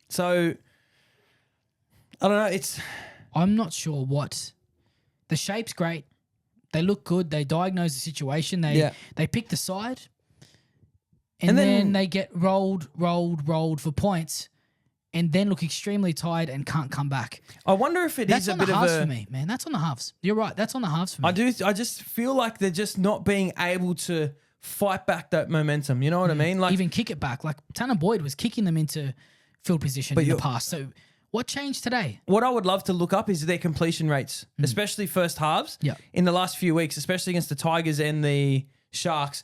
So I don't know. I'm not sure what the shape's great. They look good. They diagnose the situation. They pick the side, and then they get rolled for points, and then look extremely tired and can't come back. I wonder if that's on the halves for me, man. That's on the halves. You're right. That's on the halves for me. I just feel like they're just not being able to fight back that momentum. You know what I mean? Like even kick it back. Like Tanner Boyd was kicking them into field position in the past. So what changed today? What I would love to look up is their completion rates, especially first halves in the last few weeks, especially against the Tigers and the Sharks,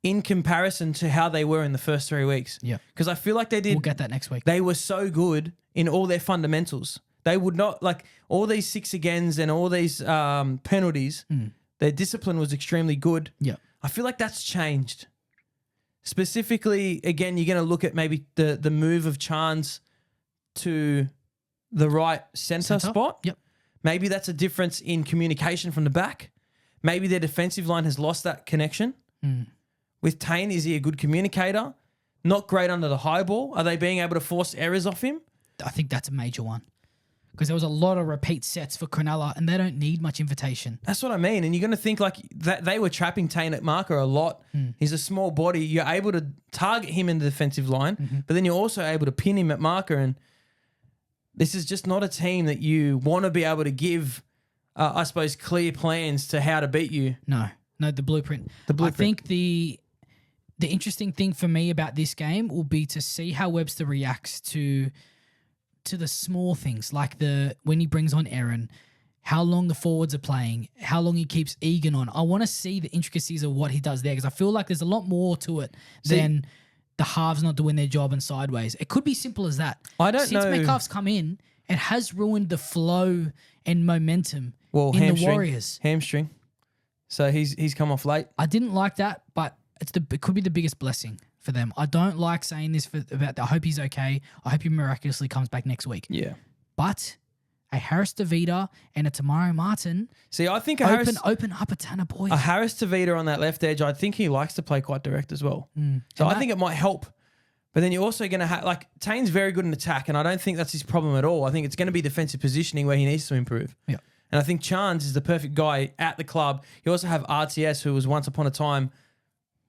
in comparison to how they were in the first 3 weeks. Yeah. Because I feel like they did. We'll get that next week. They were so good in all their fundamentals. They would not, like, all these 6 agains and all these penalties, their discipline was extremely good. Yeah. I feel like that's changed. Specifically, again, you're going to look at maybe the move of Chance to the right centre spot. Yep. Maybe that's a difference in communication from the back. Maybe their defensive line has lost that connection. With Tane, is he a good communicator? Not great under the high ball. Are they being able to force errors off him? I think that's a major one. Because there was a lot of repeat sets for Cronulla and they don't need much invitation. That's what I mean. And you're going to think like that they were trapping Tane at marker a lot. He's a small body. You're able to target him in the defensive line, but then you're also able to pin him at marker. And this is just not a team that you want to be able to give, I suppose, clear plans to how to beat you. No, the blueprint. I think the interesting thing for me about this game will be to see how Webster reacts to the small things, like when he brings on Aaron, how long the forwards are playing, how long he keeps Egan on. I want to see the intricacies of what he does there because I feel like there's a lot more to it than the halves not doing their job and sideways. It could be simple as that. I don't know. Since Metcalf's come in, it has ruined the flow and momentum in hamstring, the Warriors. Hamstring. So he's come off late. I didn't like that, but it could be the biggest blessing for them. I don't like saying this about. I hope he's okay. I hope he miraculously comes back next week. Yeah. But a Harris Tavita and a Tamaro Martin. See, I think open up a Tanner Boyd. A Harris Tavita on that left edge. I think he likes to play quite direct as well. So I think it might help. But then you're also going to have like Tane's very good in attack, and I don't think that's his problem at all. I think it's going to be defensive positioning where he needs to improve. Yeah. And I think Chance is the perfect guy at the club. You also have RTS, who was once upon a time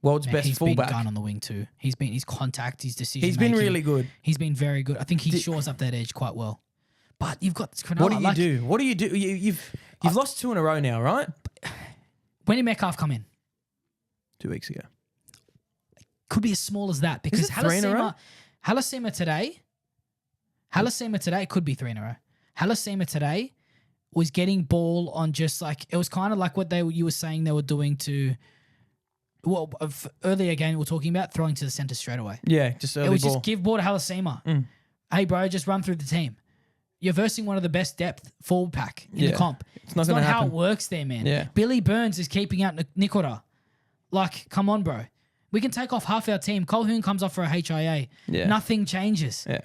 world's best fullback. He's been gun on the wing too. His contact, his decision. He's been really good. He's been very good. I think he shores up that edge quite well. But you've got Cronulla. What do you do? You've lost 2 in a row now, right? When did Metcalf come in? 2 weeks ago. Could be as small as that because Is it 3 in a row? Halasima today could be 3 in a row. Halasima today was getting ball on just like it was kind of like what you were saying they were doing to. Well, earlier again, we were talking about throwing to the centre straight away. Yeah, just early ball. It was just give ball to Halasima. Hey, bro, just run through the team. You're versing one of the best depth forward pack in the comp. It's not going to how happen. it works there, man. Yeah. Billy Burns is keeping out Nikora. Like, come on, bro. We can take off half our team. Colquhoun comes off for a HIA. Yeah. Nothing changes. Yeah.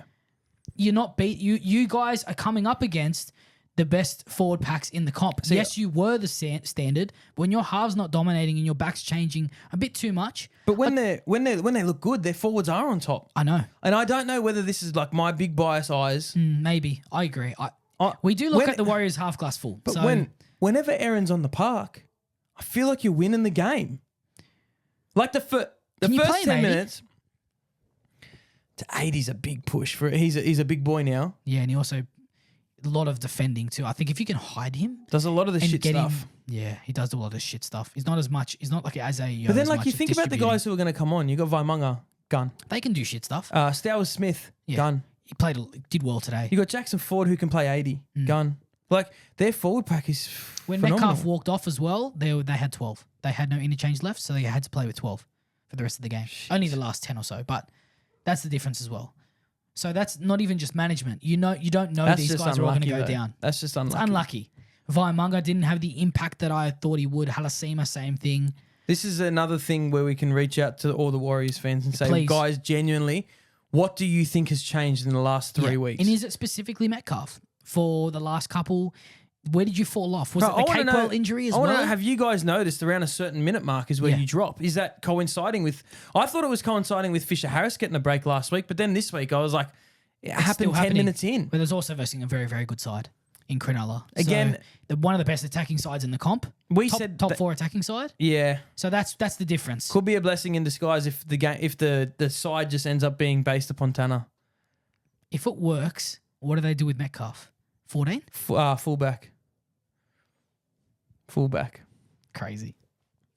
You're not beat. You guys are coming up against the best forward packs in the comp. See, yes, you were the standard. But when your halves not dominating and your back's changing a bit too much. But when they look good, their forwards are on top. I know. And I don't know whether this is like my big bias eyes. Maybe. I agree. We do look at the Warriors half glass full. But so, whenever Aaron's on the park, I feel like you're winning the game. Like the first 10 minutes. To 80's a big push for he's a big boy now. Yeah, and he also a lot of defending too. I think if you can hide him, does a lot of the shit stuff. He does do a lot of shit stuff. He's not like as a. But then, like you think about the guys who are going to come on. You got Vaimunga, gun. They can do shit stuff. Stowers Smith, gun. He did well today. You got Jackson Ford who can play 80, gun. Like their forward pack is when phenomenal. Metcalf walked off as well. They had 12. They had no interchange left, so they had to play with 12 for the rest of the game. Shit. Only the last 10 or so, but that's the difference as well. So that's not even just management. You don't know these guys are all going to go down. That's just unlucky. It's unlucky. Vaimunga didn't have the impact that I thought he would. Halasima, same thing. This is another thing where we can reach out to all the Warriors fans and say, Please. guys, genuinely, what do you think has changed in the last 3 weeks? And is it specifically Metcalf for the last couple? Where did you fall off? Was it the Capewell injury as well? Have you guys noticed around a certain minute mark is where you drop? Is that coinciding with... I thought it was coinciding with Fisher Harris getting a break last week, but then this week I was like, it happened 10 minutes in. But there's also versing a very, very good side in Cronulla. Again... So, one of the best attacking sides in the comp. Top 4 attacking side. Yeah. So that's the difference. Could be a blessing in disguise if the side just ends up being based upon Tanner. If it works, what do they do with Metcalf? 14? Fullback. Crazy.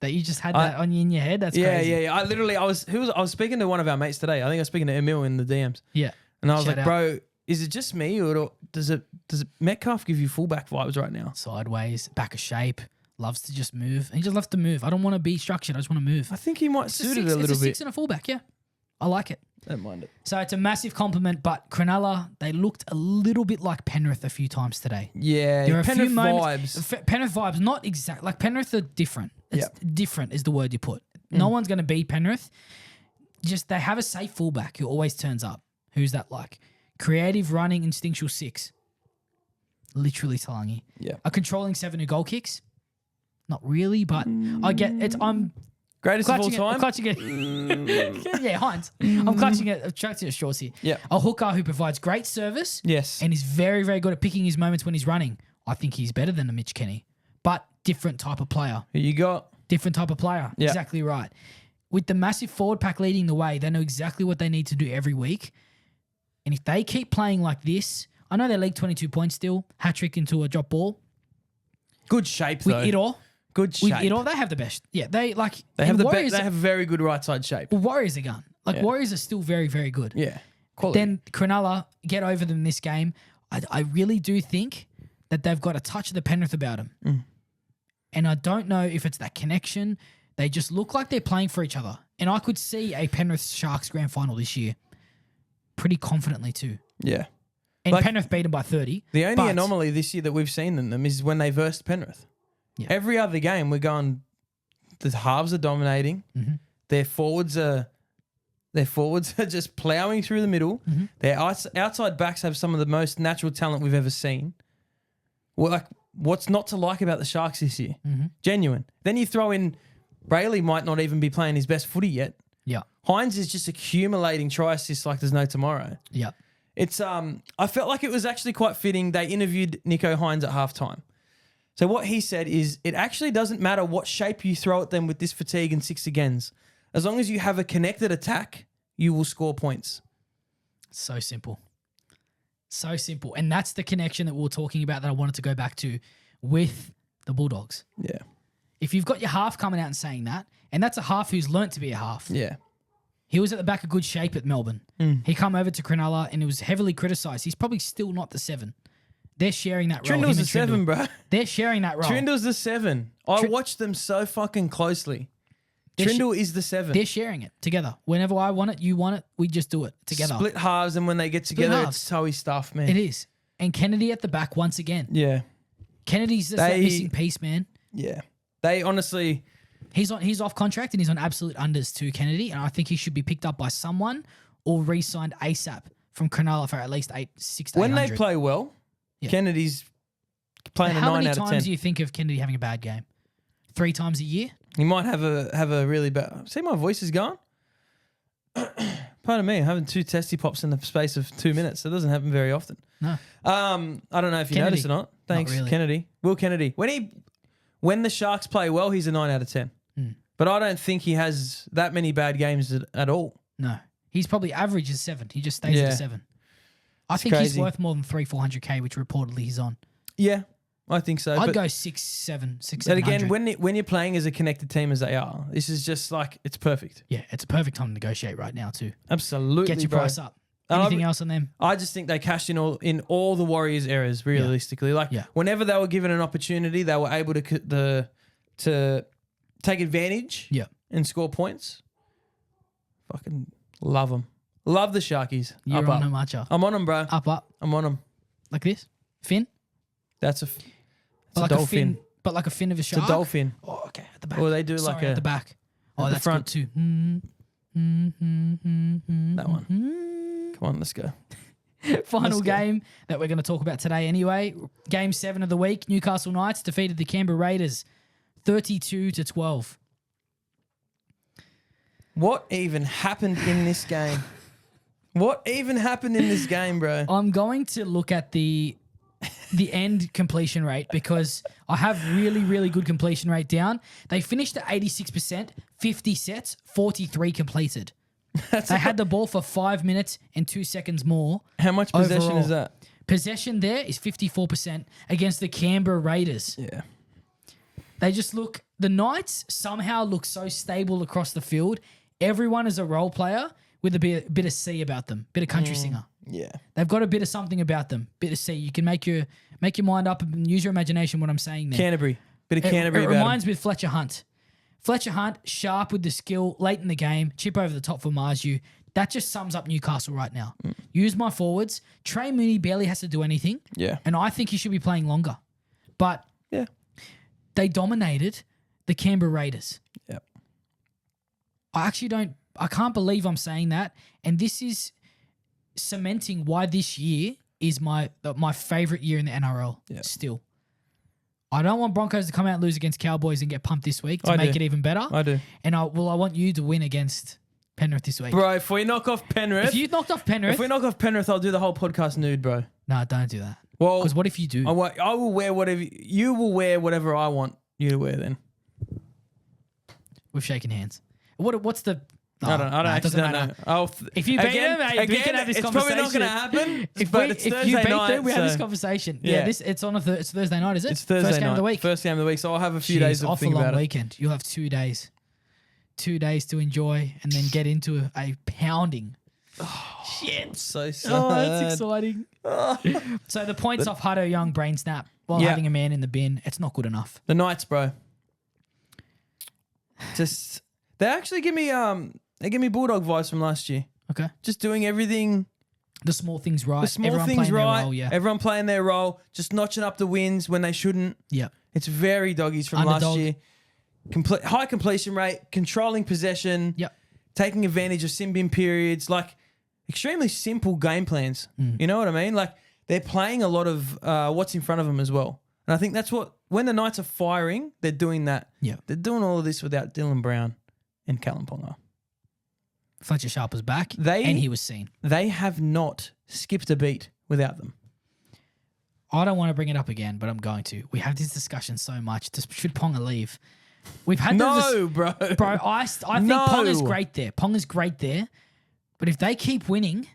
that you just had that in your head? That's crazy. Yeah. I was speaking to one of our mates today. I think I was speaking to Emil in the DMs. Yeah. And I was Shout like, out. bro, is it just me or does it Metcalf give you fullback vibes right now? Sideways, back of shape, loves to just move. He just loves to move. I don't want to be structured. I just want to move. I think he might suit it a It's little a bit. 6 and a fullback, yeah. I like it. Don't mind it. So it's a massive compliment, but Cronulla, they looked a little bit like Penrith a few times today. Yeah, There are a Penrith few moments. vibes. Penrith vibes, not exact. Like Penrith are different. It's different is the word you put. Mm. No one's going to beat Penrith. Just they have a safe fullback who always turns up. Who's that like? Creative, running, instinctual 6. Literally Talangi. Yeah. A controlling 7 who goal kicks. Not really, but I get it. I'm Greatest of all clutching it. time. I'm clutching it. Yeah, Hines. I'm clutching it shorts here. Yeah. A hooker who provides great service. Yes. And is very, very good at picking his moments when he's running. I think he's better than a Mitch Kenny, but different type of player. Who you got? Different type of player. Yeah. Exactly right. With the massive forward pack leading the way, they know exactly what they need to do every week. And if they keep playing like this, I know they league 22 points still, hat-trick into a drop ball. Good shape With though. Idor. Good shape. With Idor, they have the best. Yeah, they like... They have and the Warriors, best. They have very good right side shape. well, Warriors are gun. Like, Yeah. Warriors are still very, very good. Yeah. Quality. Then Cronulla get over them this game. I really do think that they've got a touch of the Penrith about them. Mm. And I don't know if it's that connection. They just look like they're playing for each other. And I could see a Penrith Sharks grand final this year pretty confidently too. Yeah. And Like- Penrith beat them by 30. The only but- anomaly this year that we've seen in them is when they versed Penrith. Yeah. Every other game, we're going. The halves are dominating. Mhm. Their forwards are just ploughing through the middle. Mhm. Their outside backs have some of the most natural talent we've ever seen. Well, like, what's not to like about the Sharks this year? Mhm. Genuine. Then you throw in Brayley might not even be playing his best footy yet. Yeah. Hines is just accumulating try assists like there's no tomorrow. Yeah. It's I felt like it was actually quite fitting. They interviewed Nico Hines at halftime. So what he said is it actually doesn't matter what shape you throw at them with this fatigue and 6 agains. As long as you have a connected attack, you will score points. So simple. So simple. And that's the connection that we were talking about that I wanted to go back to with the Bulldogs. Yeah. If you've got your half coming out and saying that, and that's a half who's learnt to be a half. Yeah. He was at the back of good shape at Melbourne. He come over to Cronulla and he was heavily criticised. He's probably still not the 7. They're sharing that role. Trindle's him the and 7, bro. They're sharing that role. Trindle's the 7. I watched them so fucking closely. Trindle is the 7. They're sharing it together. Whenever I want it, you want it, we just do it together. Split halves, and when they get together, halves. it's toey stuff, man. It is. And Kennedy at the back once again. Yeah. Kennedy's just that missing piece, man. Yeah. They honestly... He's off contract and he's on absolute unders to Kennedy, and I think he should be picked up by someone or re-signed ASAP from Cronulla for at least 6 to When 800. they play well, Yeah. Kennedy's playing a How 9 many out of 10. times do you think of Kennedy having a bad game? 3 times a year? He might have a really bad... See, my voice is gone? Pardon me, I'm having 2 testy pops in the space of 2 minutes. That doesn't happen very often. No. I don't know if you Kennedy. noticed or not. Thanks, really. Kennedy. Will Kennedy. When the Sharks play well, he's a 9 out of 10. But I don't think he has that many bad games at all. No. He's probably average is 7. He just stays Yeah. at a 7. I think he's crazy. worth more than 400K, which reportedly he's on. Yeah, I think so. I'd but, go 6-7, 6 but again, when you're playing as a connected team as they are, this is just like, it's perfect. yeah, it's a perfect time to negotiate right now too. Absolutely, Get your bro. price up. And Anything else on them? I just think they cashed in all the Warriors' errors, realistically. Like, Yeah. whenever they were given an opportunity, they were able to take advantage Yeah. and score points. Fucking love them. Love the Sharkies. You're up, on up. them, aren't you? I'm on them, bro. Up. I'm on them. Like this? Fin? That's a But like dolphin. a fin. But like a fin of a shark? It's a dolphin. Oh, okay. At the back. Or they do Sorry, like at the back. Oh, at the that's front. good too. That one. Come on, let's go. Final Let's go. game that we're going to talk about today anyway. Game 7 of the week. Newcastle Knights defeated the Canberra Raiders 32-12. What even happened in this game? What even happened in this game, bro? I'm going to look at the end completion rate because I have really, really good completion rate down. They finished at 86%, 50 sets, 43 completed. They had the ball for 5 minutes and 2 seconds more. How much possession overall. is that? Possession there is 54% against the Canberra Raiders. Yeah. They just look. The Knights somehow look so stable across the field. Everyone is a role player with a bit of C about them, bit of country singer. Yeah. They've got a bit of something about them, bit of C. You can make your mind up and use your imagination. What I'm saying there. Canterbury. Bit of Canterbury It about reminds me of Fletcher Hunt. Fletcher Hunt, sharp with the skill, late in the game, chip over the top for Marzu. That just sums up Newcastle right now. Use my forwards. Trey Mooney barely has to do anything. Yeah. And I think he should be playing longer. But Yeah. they dominated the Canberra Raiders. Yep. I can't believe I'm saying that. And this is cementing why this year is my favorite year in the NRL still. I don't want Broncos to come out and lose against Cowboys and get pumped this week to make it even better. I do. And I want you to win against Penrith this week. Bro, if we knock off Penrith. If you knocked off Penrith. If we knock off Penrith, I'll do the whole podcast nude, bro. No, don't do that. Well, because what if you do? I will wear whatever. You will wear whatever I want you to wear then. We've shaken hands. What's the... I don't actually know. If you beat them, we can have this it's conversation. Probably not going to happen. If Thursday you beat night, them, we have this conversation. Yeah, it's on it's Thursday night, is it? It's Thursday First game night. of the week. First game of the week. So I'll have a few days to off think a long about weekend. You'll have 2 days. 2 days to enjoy and then get into a pounding. Shit. So sad. Oh, that's exciting. So the points off Hutto Young brain snap while having a man in the bin, it's not good enough. The Knights, bro. They actually give me Bulldog vibes from last year. Okay. Just doing everything. The small things right. The small Everyone things playing right. Their role, yeah. Everyone playing their role. Just notching up the wins when they shouldn't. Yeah. It's very doggies from Underdog. last year. High completion rate, controlling possession. Yep. Taking advantage of sin bin periods. Like extremely simple game plans. You know what I mean? Like they're playing a lot of what's in front of them as well. And I think that's when the Knights are firing, they're doing that. Yeah. They're doing all of this without Dylan Brown and Callum Ponga. Fletcher Sharp was back and he was seen. They have not skipped a beat without them. I don't want to bring it up again, but I'm going to. We have this discussion so much. Should Ponga leave? We've had bro. Bro, I think Ponga's great there. Ponga's great there. But if they keep winning,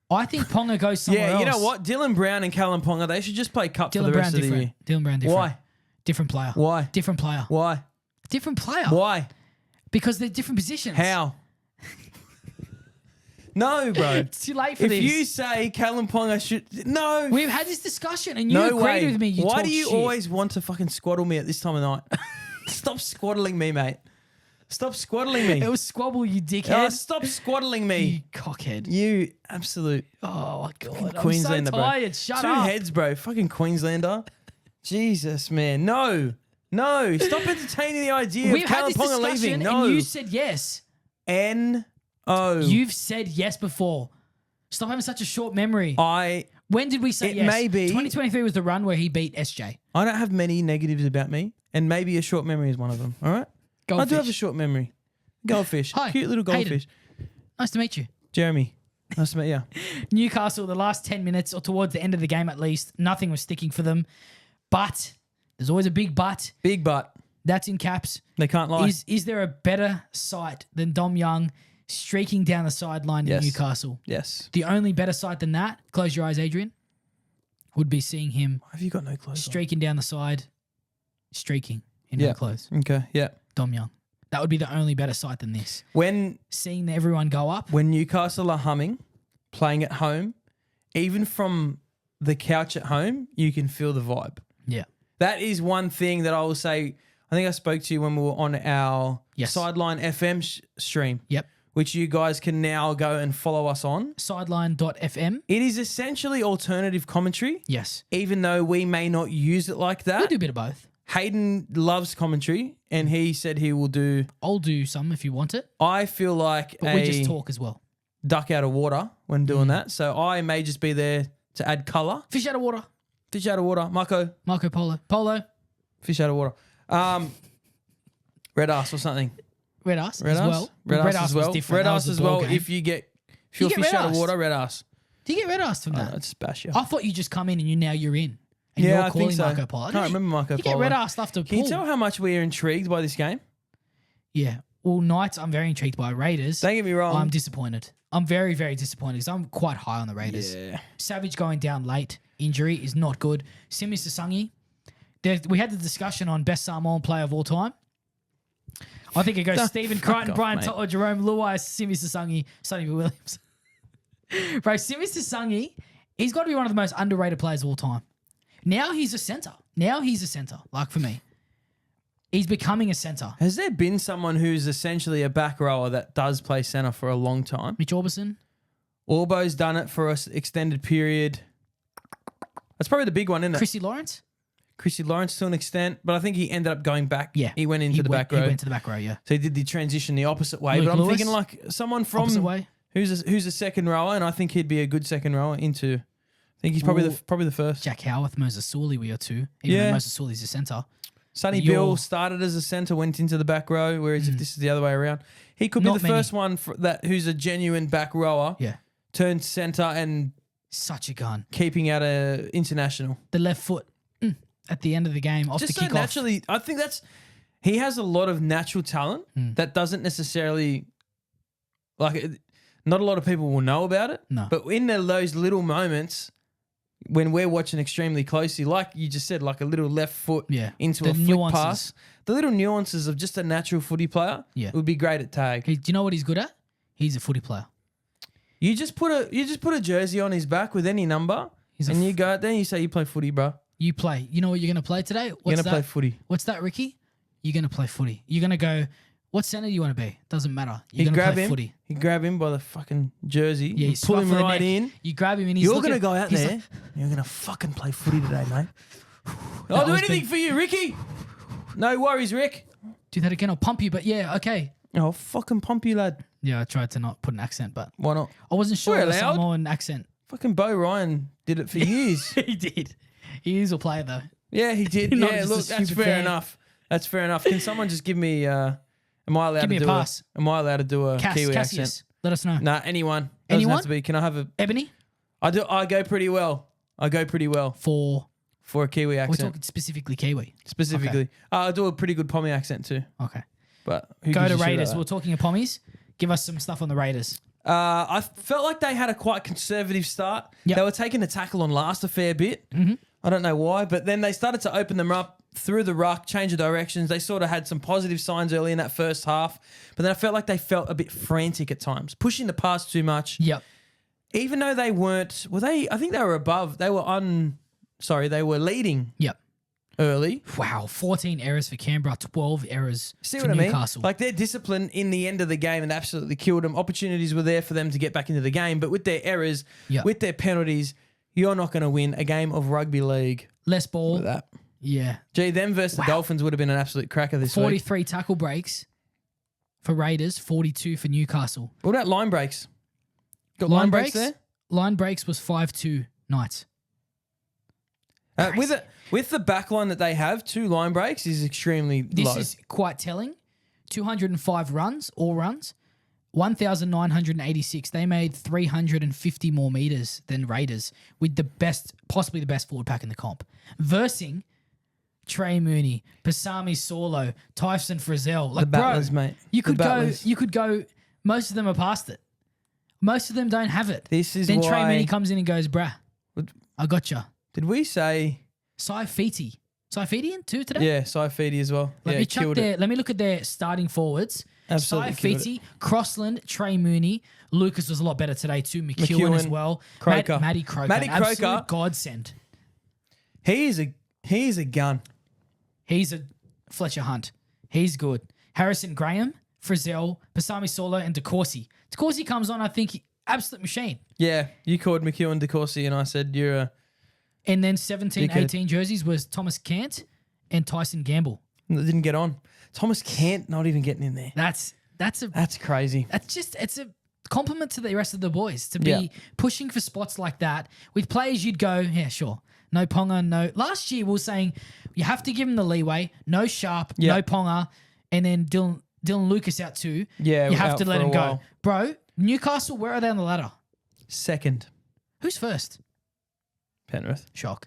I think Ponga goes somewhere else. Yeah, you know what? Dylan Brown and Callum Ponga, they should just play cup for the rest of the year. Dylan Brown different. Why? Different player. Why? Different player. Why? Different player. Why? Because they're different positions. How? No, bro. It's too late for this. If you say Callum Ponga should... No. We've had this discussion and you agreed with me. Why do you always want to fucking squaddle me at this time of night? Stop squaddling me, mate. Stop squaddling me. It was squabble, you dickhead. Stop squaddling me. You cockhead. You absolute... Oh, my God. Queenslander, I'm so tired. bro. Shut Two up. heads, bro. Fucking Queenslander. Jesus, man. No. Stop entertaining the idea of Callum Ponga leaving. No. And you said yes. N-O. You've said yes before. Stop having such a short memory. When did we say It yes? may be. 2023 was the run where he beat SJ. I don't have many negatives about me, and maybe a short memory is one of them. All right? Goldfish. I do have a short memory. Goldfish. Hi. Cute little goldfish. Hayden. Nice to meet you. Jeremy. Nice to meet you. Newcastle, the last 10 minutes, or towards the end of the game at least, nothing was sticking for them. But, there's always a big but. Big but. That's in caps. They can't lie. Is there a better sight than Dom Young streaking down the sideline in Newcastle? Yes. The only better sight than that, close your eyes, Adrian, would be seeing him Have you got no clothes streaking down the side, streaking in no clothes. Okay, yeah. Dom Young. That would be the only better sight than this. Seeing everyone go up. When Newcastle are humming, playing at home, even from the couch at home, you can feel the vibe. Yeah. That is one thing that I will say. I think I spoke to you when we were on our Sideline FM stream. Yep. Which you guys can now go and follow us on. Sideline.fm. It is essentially alternative commentary. Yes. Even though we may not use it like that. We do a bit of both. Hayden loves commentary and he said he will do... I'll do some if you want it. I feel like we just talk as well. Duck out of water when doing that. So I may just be there to add colour. Fish out of water. Fish out of water. Marco Polo. Fish out of water. Red ass or something. Red ass Red as ass? well. Red ass as well. Was different. Red That ass was as the ball well. game. If you're You get fish out of red-assed? water, red ass. Do you get red ass from that? I'd spash you. I thought you just come in and you're in. And Yeah, you're I calling think so. Marco Polo. I can't remember Marco You Polo. get red ass after Can you tell how much we are intrigued by this game? Yeah. Well, Knights, I'm very intrigued by. Raiders, Don't get me wrong. I'm disappointed. I'm very, very disappointed because I'm quite high on the Raiders. Yeah. Savage going down late, injury is not good. Simi Sasangi, We had the discussion on best Samoan player of all time. I think it goes Stephen Crichton, Brian To'o, Jerome Luai, Simi Sasangi, Sonny Williams. Bro, Simi Sasangi, he's got to be one of the most underrated players of all time. Now he's a centre. Like for me. He's becoming a centre. Has there been someone who's essentially a back rower that does play centre for a long time? Mitch Orbison? Orbo's done it for an extended period. That's probably the big one, isn't it? Chrissy Lawrence? Chrissy Lawrence to an extent, but I think he ended up going back. Yeah. He went into the back row. He went to the back row, yeah. So he did the transition the opposite way. Luke but I'm Lewis, thinking like someone from opposite way. who's a second rower, and I think he'd be a good second rower into. I think he's probably the first. Jack Howarth, Moses Sully, we are two. Even though Moses Sully's a centre. Sonny Bill started as a centre, went into the back row, whereas if this is the other way around, he could be the first one who's a genuine back rower. Yeah. Turned centre and such a gun. Keeping out a international. The left foot at the end of the game off Just the so kickoff. Naturally, I think he has a lot of natural talent that doesn't necessarily not a lot of people will know about it. No. But in those little moments when we're watching extremely closely, like you just said, like a little left foot into a flick pass, the little nuances of just a natural footy player would be great at tag. Do you know what he's good at? He's a footy player. You just put a jersey on his back with any number, and you go out there and you say you play footy, bro. You play. You know what you're going to play today? You're going to play footy. What's that, Ricky? You're going to play footy. You're going to go, what centre do you want to be? Doesn't matter. You're going to play footy. You grab him by the fucking jersey. Yeah, you pull him right in. You grab him and he's You're going to go out there. You're going to fucking play footy today, mate. I'll do anything for you, Ricky. No worries, Rick. Do that again. I'll pump you, but yeah, okay. I'll fucking pump you, lad. Yeah, I tried to not put an accent, but... Why not? I wasn't sure of the Samoan accent. Fucking Bo Ryan did it for years. He did. He is a player, though. Yeah, he did. Yeah, look, that's fair enough. That's fair enough. Can someone just give me... am I allowed to do a pass? Am I allowed to do a Kiwi accent? Let us know. Nah, anyone. Doesn't have to be. Can I have a... Ebony? I go pretty well. For a Kiwi accent. We're talking specifically Kiwi. Specifically. Okay. I do a pretty good Pommy accent too. Okay. But go to Raiders. We're talking of Pommies. Give us some stuff on the Raiders. I felt like they had a quite conservative start. Yep. They were taking the tackle on last a fair bit. Mm-hmm. I don't know why, but then they started to open them up through the ruck, change the directions. They sort of had some positive signs early in that first half, but then I felt like they felt a bit frantic at times, pushing the pass too much. Yep. Even though they weren't, I think they were above. They were leading. Yep. Early. Wow, 14 errors for Canberra, 12 errors for I Newcastle. mean? Like their discipline in the end of the game and absolutely killed them. Opportunities were there for them to get back into the game, but with their errors, with their penalties, you're not going to win a game of rugby league. Less ball. With that. Yeah. Gee, them versus the Dolphins would have been an absolute cracker this 43 tackle breaks for Raiders, 42 for Newcastle. What about line breaks? Got line breaks there? Line breaks was 5-2 Knights. With the back line that they have, 2 line breaks is extremely low. This is quite telling. 205 runs, all runs. 1,986. They made 350 more meters than Raiders with possibly the best forward pack in the comp. Versing Trey Mooney, Pasami Saulo, Tyson Frizzell. Like, the battlers, mate. You could go, most of them are past it. Most of them don't have it. Then Trey Mooney comes in and goes, bruh, I gotcha. Did we say... Saifiti in too today? Yeah, Saifiti as well. Let me look at their starting forwards. Absolutely. Saifiti, Crossland, Trey Mooney. Lucas was a lot better today too. McEwen as well. Croker. Matty Croker. Matty Croker. Absolute godsend. He is a gun. He's a Fletcher Hunt. He's good. Harrison Graham, Frizzell, Pasami Saulo, and DeCourcy. DeCourcy comes on, I think, absolute machine. Yeah, you called McEwen DeCourcy and I said you're a... And then 17, 18 jerseys was Thomas Cant and Tyson Gamble. Didn't get on. Thomas Cant not even getting in there. That's crazy. It's a compliment to the rest of the boys to be pushing for spots like that with players you'd go, yeah, sure. No Ponga, no. Last year we were saying you have to give him the leeway. No Sharp, no Ponga, and then Dylan Lucas out too. Yeah, you have to let him go, bro. Newcastle, where are they on the ladder? Second. Who's first? Penrith. Shock.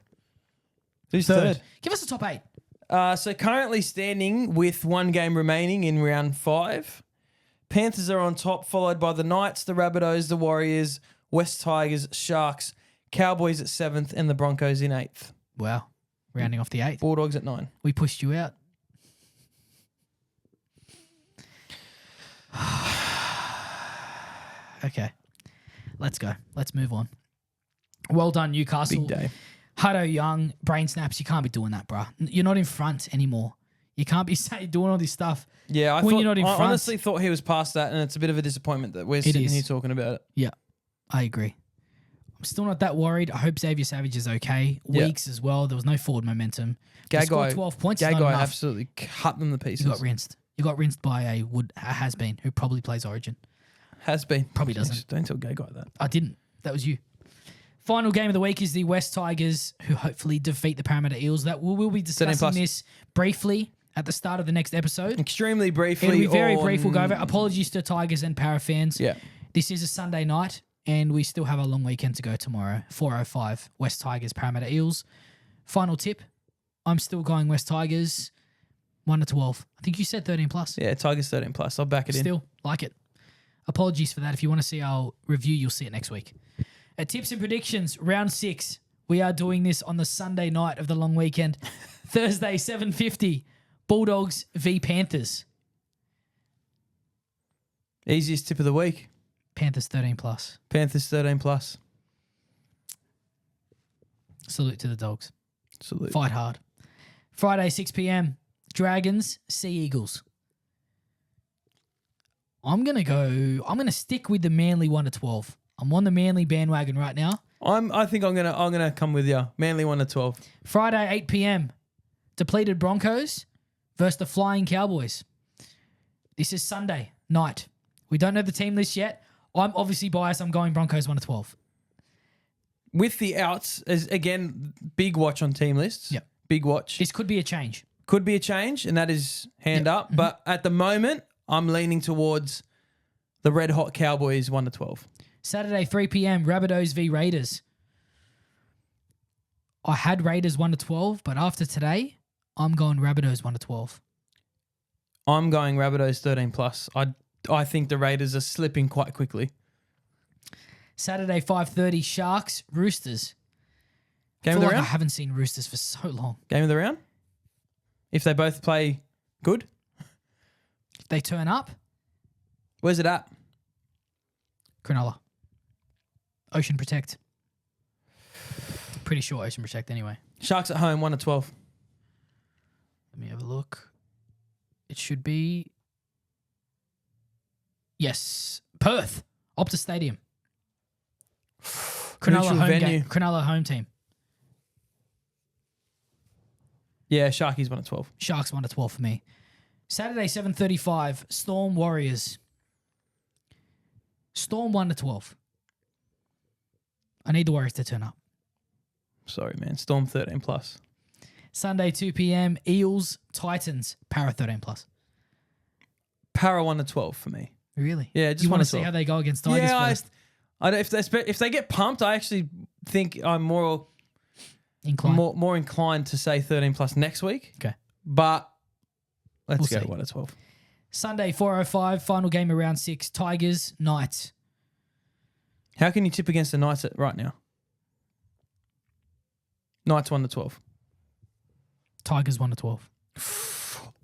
Who's third? Give us the top 8. So currently standing with 1 game remaining in round 5. Panthers are on top, followed by the Knights, the Rabbitohs, the Warriors, West Tigers, Sharks, Cowboys at 7th, and the Broncos in 8th. Wow. rounding off the 8th. Bulldogs at 9. We pushed you out. Okay. Let's go. Let's move on. Well done, Newcastle. Big day. Hutto Young, brain snaps. You can't be doing that, bruh. You're not in front anymore. You can't be doing all this stuff. Yeah, I front. honestly thought he was past that, and it's a bit of a disappointment that we're sitting here talking about it. Yeah, I agree. I'm still not that worried. I hope Xavier Savage is okay. Weeks as well. There was no forward momentum. Gagai, 12 points. Gagai absolutely cut them to pieces. You got rinsed. You got rinsed by a has-been who probably plays Origin. Has been. Probably doesn't. Don't tell Gagai that. I didn't. That was you. Final game of the week is the West Tigers, who hopefully defeat the Parramatta Eels. That we'll be discussing this briefly at the start of the next episode. Extremely briefly. It'll be very brief. We'll go over. Apologies to Tigers and Para fans. Yeah. This is a Sunday night, and we still have a long weekend to go tomorrow. 4:05, West Tigers, Parramatta Eels. Final tip, I'm still going West Tigers, 1-12. I think you said 13+. Yeah, Tigers 13+. I'll back it in. Still like it. Apologies for that. If you want to see our review, you'll see it next week. At Tips and Predictions, round 6. We are doing this on the Sunday night of the long weekend. Thursday, 7:50. Bulldogs v Panthers. Easiest tip of the week. Panthers 13+. Panthers 13+. Salute to the Dogs. Salute. Fight hard. Friday, 6 p.m. Dragons, Sea Eagles. I'm gonna stick with the Manly 1-12. I'm on the Manly bandwagon right now. I think I'm gonna come with you. Manly 1-12. Friday, 8 p.m. Depleted Broncos versus the Flying Cowboys. This is Sunday night. We don't know the team list yet. I'm obviously biased. I'm going Broncos 1-12. With the outs, as again, big watch on team lists. Yep. Big watch. This could be a change. Could be a change, and that is hand up. Mm-hmm. But at the moment, I'm leaning towards the red hot Cowboys 1-12. Saturday, 3 p.m. Rabbitohs v Raiders. I had Raiders 1-12, but after today, I'm going Rabbitohs 1-12. I'm going Rabbitohs 13+. I think the Raiders are slipping quite quickly. Saturday, 5:30, Sharks, Roosters. Game of the round? I haven't seen Roosters for so long. Game of the round? If they both play good? If they turn up? Where's it at? Cronulla. Ocean Protect. Pretty sure Ocean Protect anyway. Sharks at home, 1-12. Let me have a look. It should be... Yes. Perth. Optus Stadium. Cronulla home game. Cronulla home team. Yeah, Sharkies 1-12. Sharks 1-12 for me. Saturday, 7:35, Storm Warriors. Storm 1-12. I need the Warriors to turn up. Sorry, man. Storm 13+. Sunday, 2 p.m, Eels, Titans, Para 13+. Para 1-12 for me. Really? Yeah, just you want to 1-12. see how they go against Tigers? Yeah, I don't, if they get pumped, I actually think I'm more inclined to say 13+ next week. Okay. But let's We'll go see. 1-12. Sunday, 4:05, final game of round 6, Tigers, Knights. How can you tip against the Knights right now? Knights 1-12. Tigers 1-12.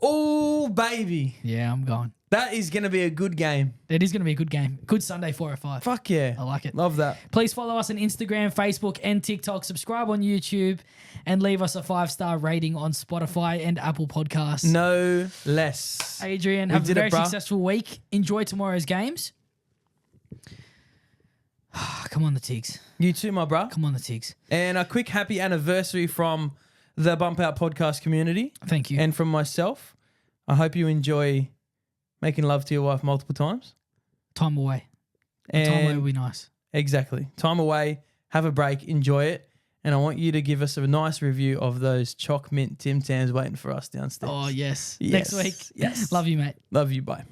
Oh, baby. Yeah, I'm going. That is going to be a good game. It is going to be a good game. Good Sunday, 4:05. Fuck yeah. I like it. Love that. Please follow us on Instagram, Facebook, and TikTok. Subscribe on YouTube and leave us a 5-star rating on Spotify and Apple Podcasts. No less. Adrian, have a very successful week. Enjoy tomorrow's games. Come on, the Tigs. You too, my bro. Come on, the Tigs. And a quick happy anniversary from the Bump Out podcast community. Thank you. And from myself. I hope you enjoy making love to your wife multiple times. Time away. And time away would be nice. Exactly. Time away. Have a break. Enjoy it. And I want you to give us a nice review of those choc mint Tim Tams waiting for us downstairs. Oh, yes. Yes. Next week. Yes. Love you, mate. Love you. Bye.